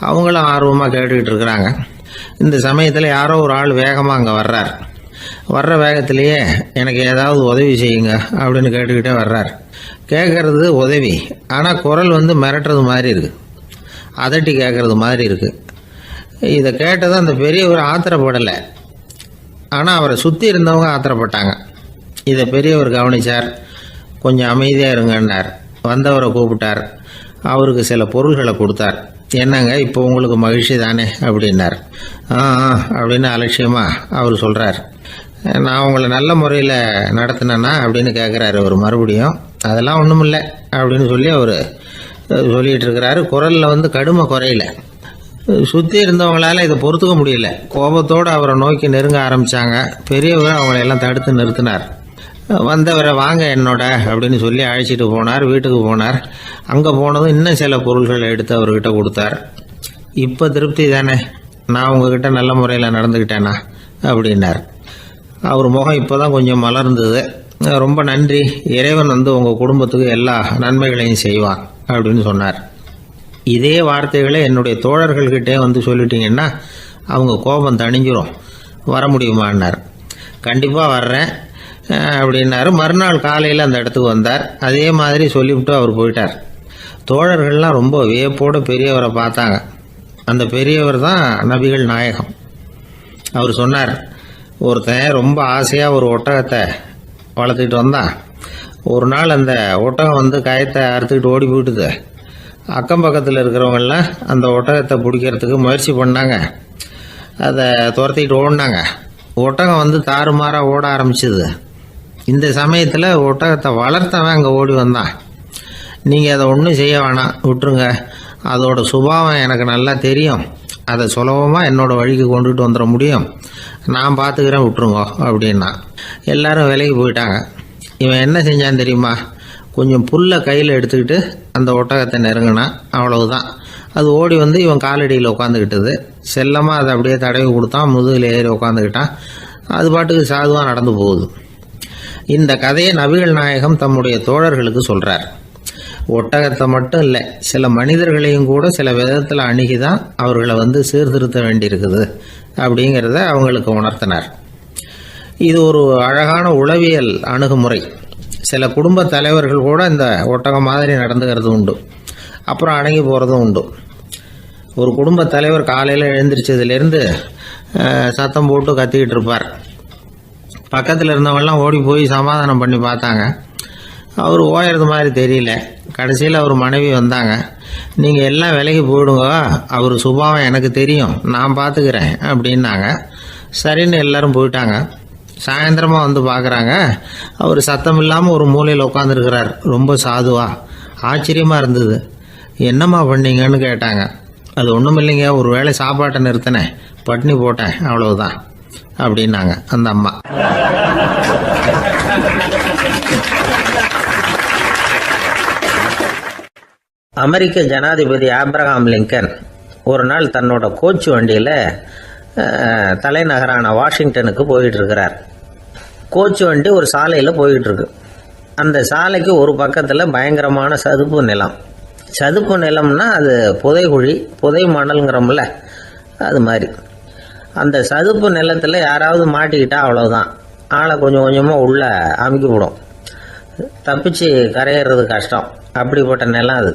அவங்களும் ஆர்வமாக கேட்டுக்கிட்டு இருக்கிறாங்க. இந்த சமயத்தில் யாரோ ஒரு ஆள் வேகமாக அங்கே வர்றார். வர்ற வேகத்திலேயே எனக்கு ஏதாவது உதவி செய்யுங்க அப்படின்னு கேட்டுக்கிட்டே வர்றார். கேட்கறது உதவி, ஆனால் குரல் மிரட்டுறது மாதிரி இருக்குது, அதட்டி கேட்கறது மாதிரி இருக்குது. இதை கேட்டதும் அந்த பெரியவர் ஆத்திரப்படலை, ஆனால் அவரை சுற்றி இருந்தவங்க ஆத்திரப்பட்டாங்க. இதை பெரியவர் கவனித்தார். கொஞ்சம் அமைதியாக இருங்கன்னார். வந்தவரை கூப்பிட்டார். அவருக்கு சில பொருள்களை கொடுத்தார். என்னங்க இப்போ உங்களுக்கு மகிழ்ச்சி தானே அப்படின்னார். அப்படின்னு அலட்சியமாக அவர் சொல்கிறார். நான் உங்களை நல்ல முறையில் நடத்தினேன்னா அப்படின்னு கேட்குறாரு அவர் மறுபடியும். அதெல்லாம் ஒன்றும் இல்லை அப்படின்னு சொல்லி அவர் சொல்லிகிட்டு இருக்கிறாரு. குரலில் கடுமை குறையில. சுற்றி இருந்தவங்களால இதை பொறுத்துக்க முடியல. கோபத்தோடு அவரை நோக்கி நெருங்க ஆரம்பித்தாங்க. பெரியவர் அவங்களையெல்லாம் தடுத்து நிறுத்தினார். வந்தவரை வாங்க என்னோட அப்படின்னு சொல்லி அழைச்சிட்டு போனார். வீட்டுக்கு போனார். அங்கே போனதும் இன்னும் சில பொருள்களை எடுத்து அவர்கிட்ட கொடுத்தார். இப்போ திருப்தி தானே, நான் உங்ககிட்ட நல்ல முறையில் நடந்துக்கிட்டேனா அப்படின்னார். அவர் முகம் இப்போ தான் கொஞ்சம் மலர்ந்தது. ரொம்ப நன்றி, இறைவன் உங்கள் குடும்பத்துக்கு எல்லா நன்மைகளையும் செய்வான் அப்படின்னு சொன்னார். இதே வார்த்தைகளை என்னுடைய தோழர்கள்கிட்டே சொல்லிட்டீங்கன்னா அவங்க கோபம் தணிஞ்சிரும், வர முடியுமான்னார். கண்டிப்பாக வர்றேன் அப்படின்னாரு. மறுநாள் காலையில் அந்த இடத்துக்கு வந்தார். அதே மாதிரி சொல்லிவிட்டு அவர் போயிட்டார். தோழர்கள்லாம் ரொம்ப வியப்போடு பெரியவரை பார்த்தாங்க. அந்த பெரியவர் தான் நபிகள் நாயகம். அவர் சொன்னார், ஒருத்தன் ரொம்ப ஆசையாக ஒரு ஒட்டகத்தை வளர்த்துக்கிட்டு வந்தான். ஒரு நாள் அந்த ஒட்டகம் கயத்தை அறுத்துக்கிட்டு ஓடி போயிட்டுது. அக்கம் பக்கத்தில் இருக்கிறவங்கெல்லாம் அந்த ஒட்டகத்தை பிடிக்கிறதுக்கு முயற்சி பண்ணாங்க. அதை துரத்திக்கிட்டு ஓடினாங்க. ஒட்டகம் தாறுமாறாக ஓட ஆரம்பிச்சிது. இந்த சமயத்தில் ஒட்டகத்தை வளர்த்தவன் அங்கே ஓடி வந்தான். நீங்கள் அதை ஒன்றும் செய்ய வேணாம், விட்டுருங்க, அதோட சுபாவம் எனக்கு நல்லா தெரியும், அதை சுலபமாக என்னோட வழிக்கு கொண்டுகிட்டு வந்துட முடியும், நான் பார்த்துக்கிறேன், விட்டுருங்க அப்படின்னா. எல்லாரும் விலைக்கு போயிட்டாங்க. இவன் என்ன செஞ்சான் தெரியுமா? கொஞ்சம் புல்லை கையில் எடுத்துக்கிட்டு அந்த ஒட்டகத்தை நெருங்கினான். அவ்வளவுதான். அது ஓடி இவன் காலடியில் உட்காந்துக்கிட்டது. செல்லமாக அதை அப்படியே தடவி கொடுத்தான். முதுகில் ஏறி உட்காந்துக்கிட்டான். அது பாட்டுக்கு சாதுவாக நடந்து போகுது. இந்த கதையை நபிகள் நாயகம் தம்முடைய தோழர்களுக்கு சொல்கிறார். ஒட்டகத்தை மட்டும் இல்லை, சில மனிதர்களையும் கூட சில விதத்தில் அணுகி தான் அவர்களை சீர்திருத்த வேண்டியிருக்குது அப்படிங்கிறத அவங்களுக்கு உணர்த்தினார். இது ஒரு அழகான உளவியல் அணுகுமுறை. சில குடும்ப தலைவர்கள் கூட இந்த ஒட்டகம் மாதிரி நடந்துக்கிறது உண்டு, அப்புறம் அடங்கி போகிறதும் உண்டு. ஒரு குடும்ப தலைவர் காலையில் எழுந்திரிச்சதுலேருந்து சத்தம் போட்டு கத்திக்கிட்டு இருப்பார். பக்கத்தில் இருந்தவங்கெல்லாம் ஓடி போய் சமாதானம் பண்ணி பார்த்தாங்க. அவர் ஓயறது மாதிரி தெரியல. கடைசியில் அவர் மனைவி வந்தாங்க. நீங்கள் எல்லாம் விலைக்கு போயிடுங்க, அவர் சுபாவம் எனக்கு தெரியும், நான் பார்த்துக்கிறேன் அப்படின்னாங்க. சரின்னு எல்லாரும் போயிட்டாங்க. சாயந்தரமாக பார்க்குறாங்க, அவர் சத்தம் இல்லாமல் ஒரு மூலையில் உட்காந்துருக்கிறார். ரொம்ப சாதுவா. ஆச்சரியமாக இருந்தது. என்னம்மா பண்ணீங்கன்னு கேட்டாங்க. அது ஒன்றும் இல்லைங்க, ஒரு வேளை சாப்பாட்டை நிறுத்தினேன், பட்னி போட்டேன், அவ்வளவுதான் அப்படின்னாங்க அந்த அம்மா. அமெரிக்க ஜனாதிபதி ஆப்ரஹாம் லிங்கன் ஒரு நாள் தன்னோட கோச்சு வண்டியில் தலைநகரான வாஷிங்டனுக்கு போயிட்டு இருக்கிறார். கோச்சு வண்டி ஒரு சாலையில் போயிட்டு இருக்கு. அந்த சாலைக்கு ஒரு பக்கத்தில் பயங்கரமான சதுப்பு நிலம். சதுப்பு நிலம்னா அது புதைகுழி, புதை மணல்ங்கிறோம்ல, அது மாதிரி. அந்த சதுப்பு நிலத்தில் யாராவது மாட்டிக்கிட்டா அவ்வளோதான், ஆளை கொஞ்சம் கொஞ்சமாக உள்ளே அமுக்கிவிடும், தப்பிச்சு கரையிறது கஷ்டம். அப்படிப்பட்ட நிலம் அது.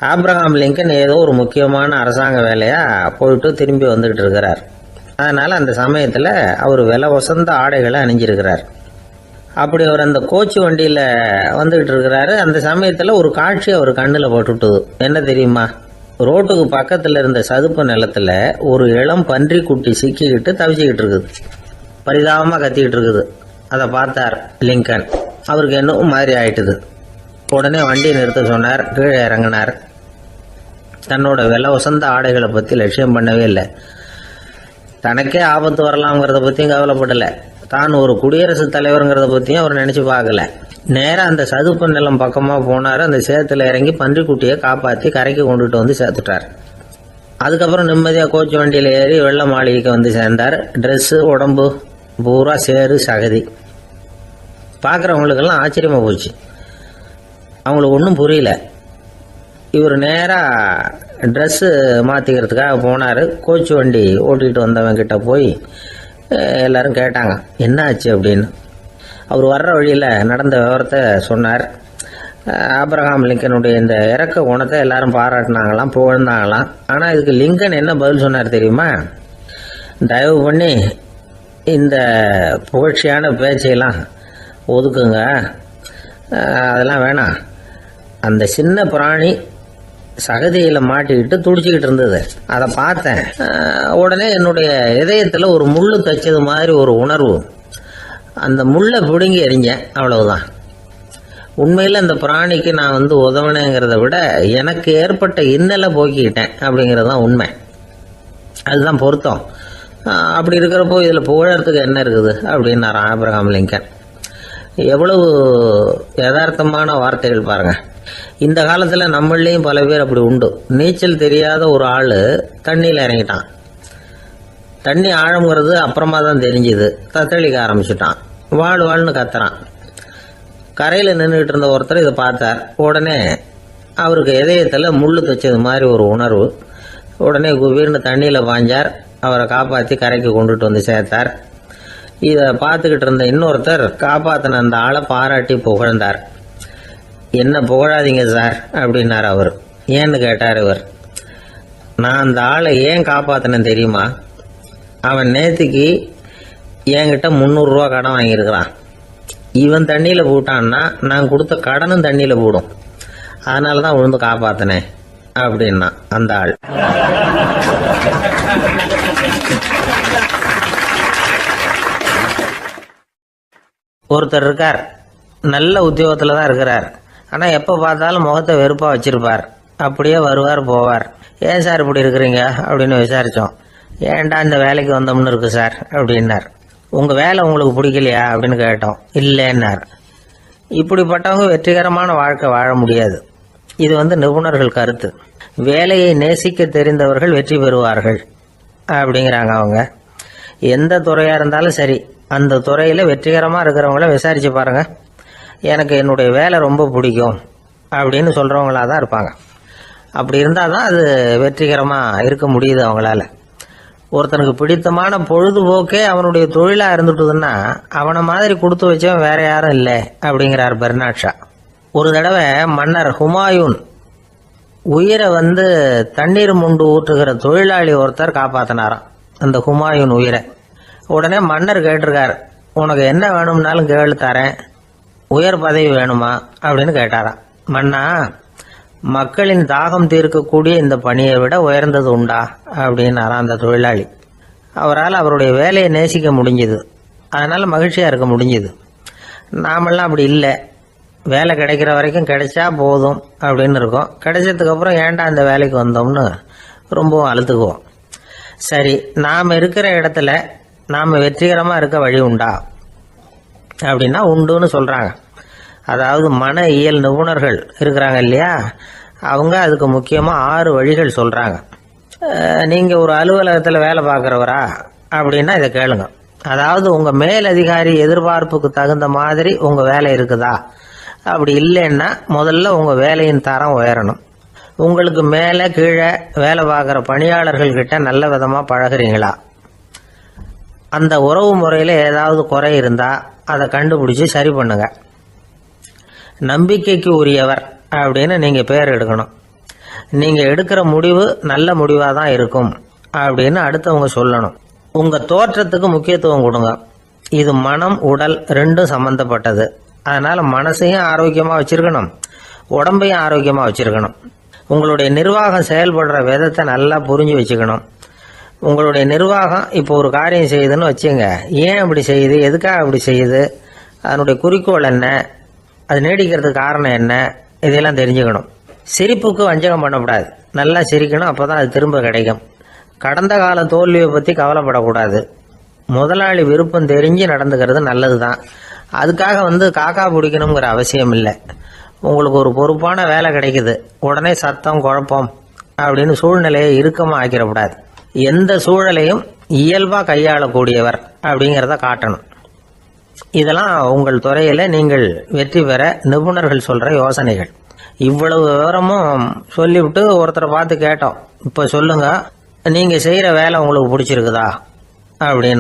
ஆப்ரஹாம் லிங்கன் ஏதோ ஒரு முக்கியமான அரசாங்க வேலையாக போயிட்டு திரும்பி வந்துக்கிட்டு இருக்கிறார். அதனால் அந்த சமயத்தில் அவர் விலை உசந்த ஆடைகளை அணிஞ்சிருக்கிறார். அப்படி அவர் அந்த கோச்சு வண்டியில் வந்துக்கிட்டு இருக்கிறாரு. அந்த சமயத்தில் ஒரு காட்சி அவர் கண்ணில் போட்டுவிட்டது. என்ன தெரியுமா? ரோட்டுக்கு பக்கத்தில் இருந்த சதுப்பு நிலத்தில் ஒரு இளம் பன்றி குட்டி சிக்கிக்கிட்டு தவிச்சிக்கிட்டு இருக்குது. பரிதாபமாக கத்திக்கிட்டு இருக்குது. அதை பார்த்தார் லிங்கன். அவருக்கு என்னவும் மாதிரி ஆயிட்டுது. உடனே வண்டியை நிறுத்த சொன்னார். கீழே இறங்கினார். தன்னோட விலை உசந்த ஆடைகளை பற்றி லட்சியம் பண்ணவே இல்லை. தனக்கே ஆபத்து வரலாம்ங்கிறத பற்றியும் கவலைப்படலை. தான் ஒரு குடியரசுத் தலைவருங்கிறத பற்றியும் அவர் நினச்சி பார்க்கல. நேராக அந்த சதுப்பு நிலம் பக்கமாக போனார். அந்த சேத்துல இறங்கி பன்றிக்குட்டியை காப்பாற்றி கரைக்கு கொண்டுட்டு வந்து சேர்த்துட்டார். அதுக்கப்புறம் நிம்மதியாக கோச்சு வண்டியில் ஏறி வெள்ள மாளிகைக்கு வந்து சேர்ந்தார். ட்ரெஸ்ஸு உடம்பு பூரா சேரு சகதி. பார்க்குறவங்களுக்கெல்லாம் ஆச்சரியமாக போச்சு. அவங்களுக்கு ஒன்றும் புரியல. இவர் நேராக ட்ரெஸ்ஸு மாற்றிக்கிறதுக்காக போனார். கோச்சு வண்டி ஓட்டிகிட்டு வந்தவங்கிட்ட போய் எல்லாரும் கேட்டாங்க என்ன ஆச்சு அப்படின்னு. அவர் வர்ற வழியில் நடந்த விவரத்தை சொன்னார். ஆபிரகாம் லிங்கனுடைய இந்த இறக்க குணத்தை எல்லாரும் பாராட்டினாங்களாம், புகழ்ந்தாங்களாம். ஆனால் இதுக்கு லிங்கன் என்ன பதில் சொன்னார் தெரியுமா? தயவு பண்ணி இந்த புகழ்ச்சியான பேச்சையெல்லாம் ஒதுக்குங்க, அதெல்லாம் வேணாம். அந்த சின்ன பிராணி சகதியில் மாட்டிக்கிட்டு துடிச்சிக்கிட்டு இருந்தது. அதை பார்த்தேன். உடனே என்னுடைய இதயத்தில் ஒரு முள்ளு தைச்சது மாதிரி ஒரு உணர்வு. அந்த முள்ளை பிடுங்கி எறிஞ்சேன், அவ்வளவுதான். உண்மையில் அந்த பிராணிக்கு நான் உதவினேங்கிறத விட எனக்கு ஏற்பட்ட இன்னலை போக்கிக்கிட்டேன் அப்படிங்கிறது தான் உண்மை. அதுதான் பொருத்தம். அப்படி இருக்கிறப்போ இதில் புகழறதுக்கு என்ன இருக்குது அப்படின்னார் ஆபிரகாம் லிங்கன். எவ்வளவு யதார்த்தமான வார்த்தைகள் பாருங்கள். இந்த காலத்தில் நம்மளையும் பல பேர் அப்படி உண்டு. நீச்சல் தெரியாத ஒரு ஆள் தண்ணியில் இறங்கிட்டான். தண்ணி ஆழம்ங்கிறது அப்புறமா தான் தெரிஞ்சுது. தத்தளிக்க ஆரம்பிச்சுட்டான். வாழ்னு கத்துறான். கரையில் நின்றுக்கிட்டு இருந்த ஒருத்தர் இதை பார்த்தார். உடனே அவருக்கு இதயத்தில் முள்ளு தைச்சது மாதிரி ஒரு உணர்வு. உடனே குபீர்னு தண்ணியில் பாய்ஞ்சார். அவரை காப்பாற்றி கரைக்கு கொண்டுட்டு வந்து சேர்த்தார். இதை பார்த்துக்கிட்டு இருந்த இன்னொருத்தர் காப்பாற்றின அந்த ஆளை பாராட்டி புகழ்ந்தார். என்ன புகழாதீங்க சார் அப்படின்னார் அவர். ஏன்னு கேட்டார் இவர். நான் அந்த ஆளை ஏன் காப்பாற்றினேன் தெரியுமா? அவன் நேற்றுக்கு என்கிட்ட 300 ரூபா கடன் வாங்கியிருக்கிறான். இவன் தண்ணியில் போட்டான்னா நான் கொடுத்த கடனும் தண்ணியில் போடும். அதனால தான் விழுந்து காப்பாற்றினேன் அப்படின்னா அந்த ஆள். ஒருத்தர் இருக்கார். நல்ல உத்தியோகத்தில் தான் இருக்கிறார். ஆனால் எப்போ பார்த்தாலும் முகத்தை வெறுப்பாக வச்சிருப்பார். அப்படியே வருவார் போவார். ஏன் சார் இப்படி இருக்கிறீங்க அப்படின்னு விசாரித்தோம். ஏன்டா இந்த வேலைக்கு வந்தோம்னு இருக்கு சார் அப்படின்னார். உங்கள் வேலை உங்களுக்கு பிடிக்கலையா அப்படின்னு கேட்டோம். இல்லைன்னார். இப்படிப்பட்டவங்க வெற்றிகரமான வாழ்க்கை வாழ முடியாது. இது நிபுணர்கள் கருத்து. வேலையை நேசிக்க தெரிந்தவர்கள் வெற்றி பெறுவார்கள் அப்படிங்கிறாங்க அவங்க. எந்த துறையாக இருந்தாலும் சரி, அந்த துறையில் வெற்றிகரமாக இருக்கிறவங்கள விசாரித்து பாருங்கள். எனக்கு என்னுடைய வேலை ரொம்ப பிடிக்கும் அப்படின்னு சொல்கிறவங்களாக தான் இருப்பாங்க. அப்படி இருந்தால் தான் அது வெற்றிகரமாக இருக்க முடியுது அவங்களால. ஒருத்தனுக்கு பிடித்தமான பொழுதுபோக்கே அவனுடைய தொழிலாக இருந்துட்டுதுன்னா அவனை மாதிரி கொடுத்து வச்சவன் வேற யாரும் இல்லை அப்படிங்கிறார் பெர்னாட் ஷா. ஒரு தடவை மன்னர் ஹுமாயூன் உயிரை தண்ணீர் முண்டு ஊற்றுகிற தொழிலாளி ஒருத்தர் காப்பாற்றினாராம் அந்த ஹுமாயூன் உயிரை. உடனே மன்னர் கேட்டிருக்கார், உனக்கு என்ன வேணும்னாலும் கேளு தரேன், உயர் பதவி வேணுமா அப்படின்னு கேட்டாராம். மன்னா, மக்களின் தாகம் தீர்க்கக்கூடிய இந்த பணியை விட உயர்ந்தது உண்டா அப்படின்னாராம் அந்த தொழிலாளி. அவரால் அவருடைய வேலையை நேசிக்க முடிஞ்சுது. அதனால் மகிழ்ச்சியாக இருக்க முடிஞ்சுது. நாமெல்லாம் அப்படி இல்லை. வேலை கிடைக்கிற வரைக்கும் கிடைச்சா போதும் அப்படின்னு இருக்கோம். கிடைச்சதுக்கப்புறம் ஏன்டா அந்த வேலைக்கு வந்தோம்னு ரொம்பவும் அழுத்துக்குவோம். சரி, நாம் இருக்கிற இடத்துல நாம் வெற்றிகரமாக இருக்க வழி உண்டா அப்படின்னா உண்டுன்னு சொல்கிறாங்க. அதாவது மன இயல் நிபுணர்கள் இருக்கிறாங்க இல்லையா, அவங்க அதுக்கு முக்கியமாக 6 வழிகள் சொல்கிறாங்க. நீங்கள் ஒரு அலுவலகத்தில் வேலை பார்க்குறவரா அப்படின்னா இதை கேளுங்க. அதாவது உங்கள் மேலதிகாரி எதிர்பார்ப்புக்கு தகுந்த மாதிரி உங்கள் வேலை இருக்குதா? அப்படி இல்லைன்னா முதல்ல உங்கள் வேலையின் தரம் உயரணும். உங்களுக்கு மேலே கீழே வேலை பார்க்குற பணியாளர்கள்கிட்ட நல்ல விதமாக பழகிறீங்களா? அந்த உறவு முறையில் ஏதாவது குறை இருந்தால் அதை கண்டுபிடிச்சி சரி பண்ணுங்க. நம்பிக்கைக்கு உரியவர் அப்படின்னு நீங்கள் பேர் எடுக்கணும். நீங்கள் எடுக்கிற முடிவு நல்ல முடிவாக தான் இருக்கும் அப்படின்னு அடுத்தவங்க சொல்லணும். உங்கள் தோற்றத்துக்கு முக்கியத்துவம் கொடுங்க. இது மனம் உடல் ரெண்டும் சம்பந்தப்பட்டது. அதனால் மனசையும் ஆரோக்கியமாக வச்சுருக்கணும், உடம்பையும் ஆரோக்கியமாக வச்சுருக்கணும். உங்களுடைய நிர்வாகம் செயல்படுற விதத்தை நல்லா புரிஞ்சு வச்சுக்கணும். உங்களுடைய நிர்வாகம் இப்போ ஒரு காரியம் செய்யுதுன்னு வச்சுங்க, ஏன் அப்படி செய்யுது, எதுக்காக அப்படி செய்யுது, அதனுடைய குறிக்கோள் என்ன, அது நீடிக்கிறதுக்கு காரணம் என்ன, இதெல்லாம் தெரிஞ்சுக்கணும். சிரிப்புக்கு வஞ்சகம் பண்ணக்கூடாது, நல்லா சிரிக்கணும், அப்போ தான் அது திரும்ப கிடைக்கும். கடந்த கால தோல்வியை பற்றி கவலைப்படக்கூடாது. முதலாளி விருப்பம் தெரிஞ்சு நடந்துக்கிறது நல்லது தான். அதுக்காக காக்கா பிடிக்கணுங்கிற அவசியம் இல்லை. உங்களுக்கு ஒரு பொறுப்பான வேலை கிடைக்குது, உடனே சத்தம் குழப்பம் அப்படின்னு சூழ்நிலையை இறுக்கமாக ஆக்கிடக்கூடாது. எந்த சூழலையும் இயல்பாக கையாளக்கூடியவர் அப்படிங்கிறத காட்டணும். இதெல்லாம் உங்கள் துறையில் நீங்கள் வெற்றி பெற நிபுணர்கள் சொல்கிற யோசனைகள். இவ்வளவு விவரமும் சொல்லிவிட்டு ஒருத்தரை பார்த்து கேட்டோம், இப்போ சொல்லுங்கள், நீங்கள் செய்கிற வேலை உங்களுக்கு பிடிச்சிருக்குதா அப்படின்னு.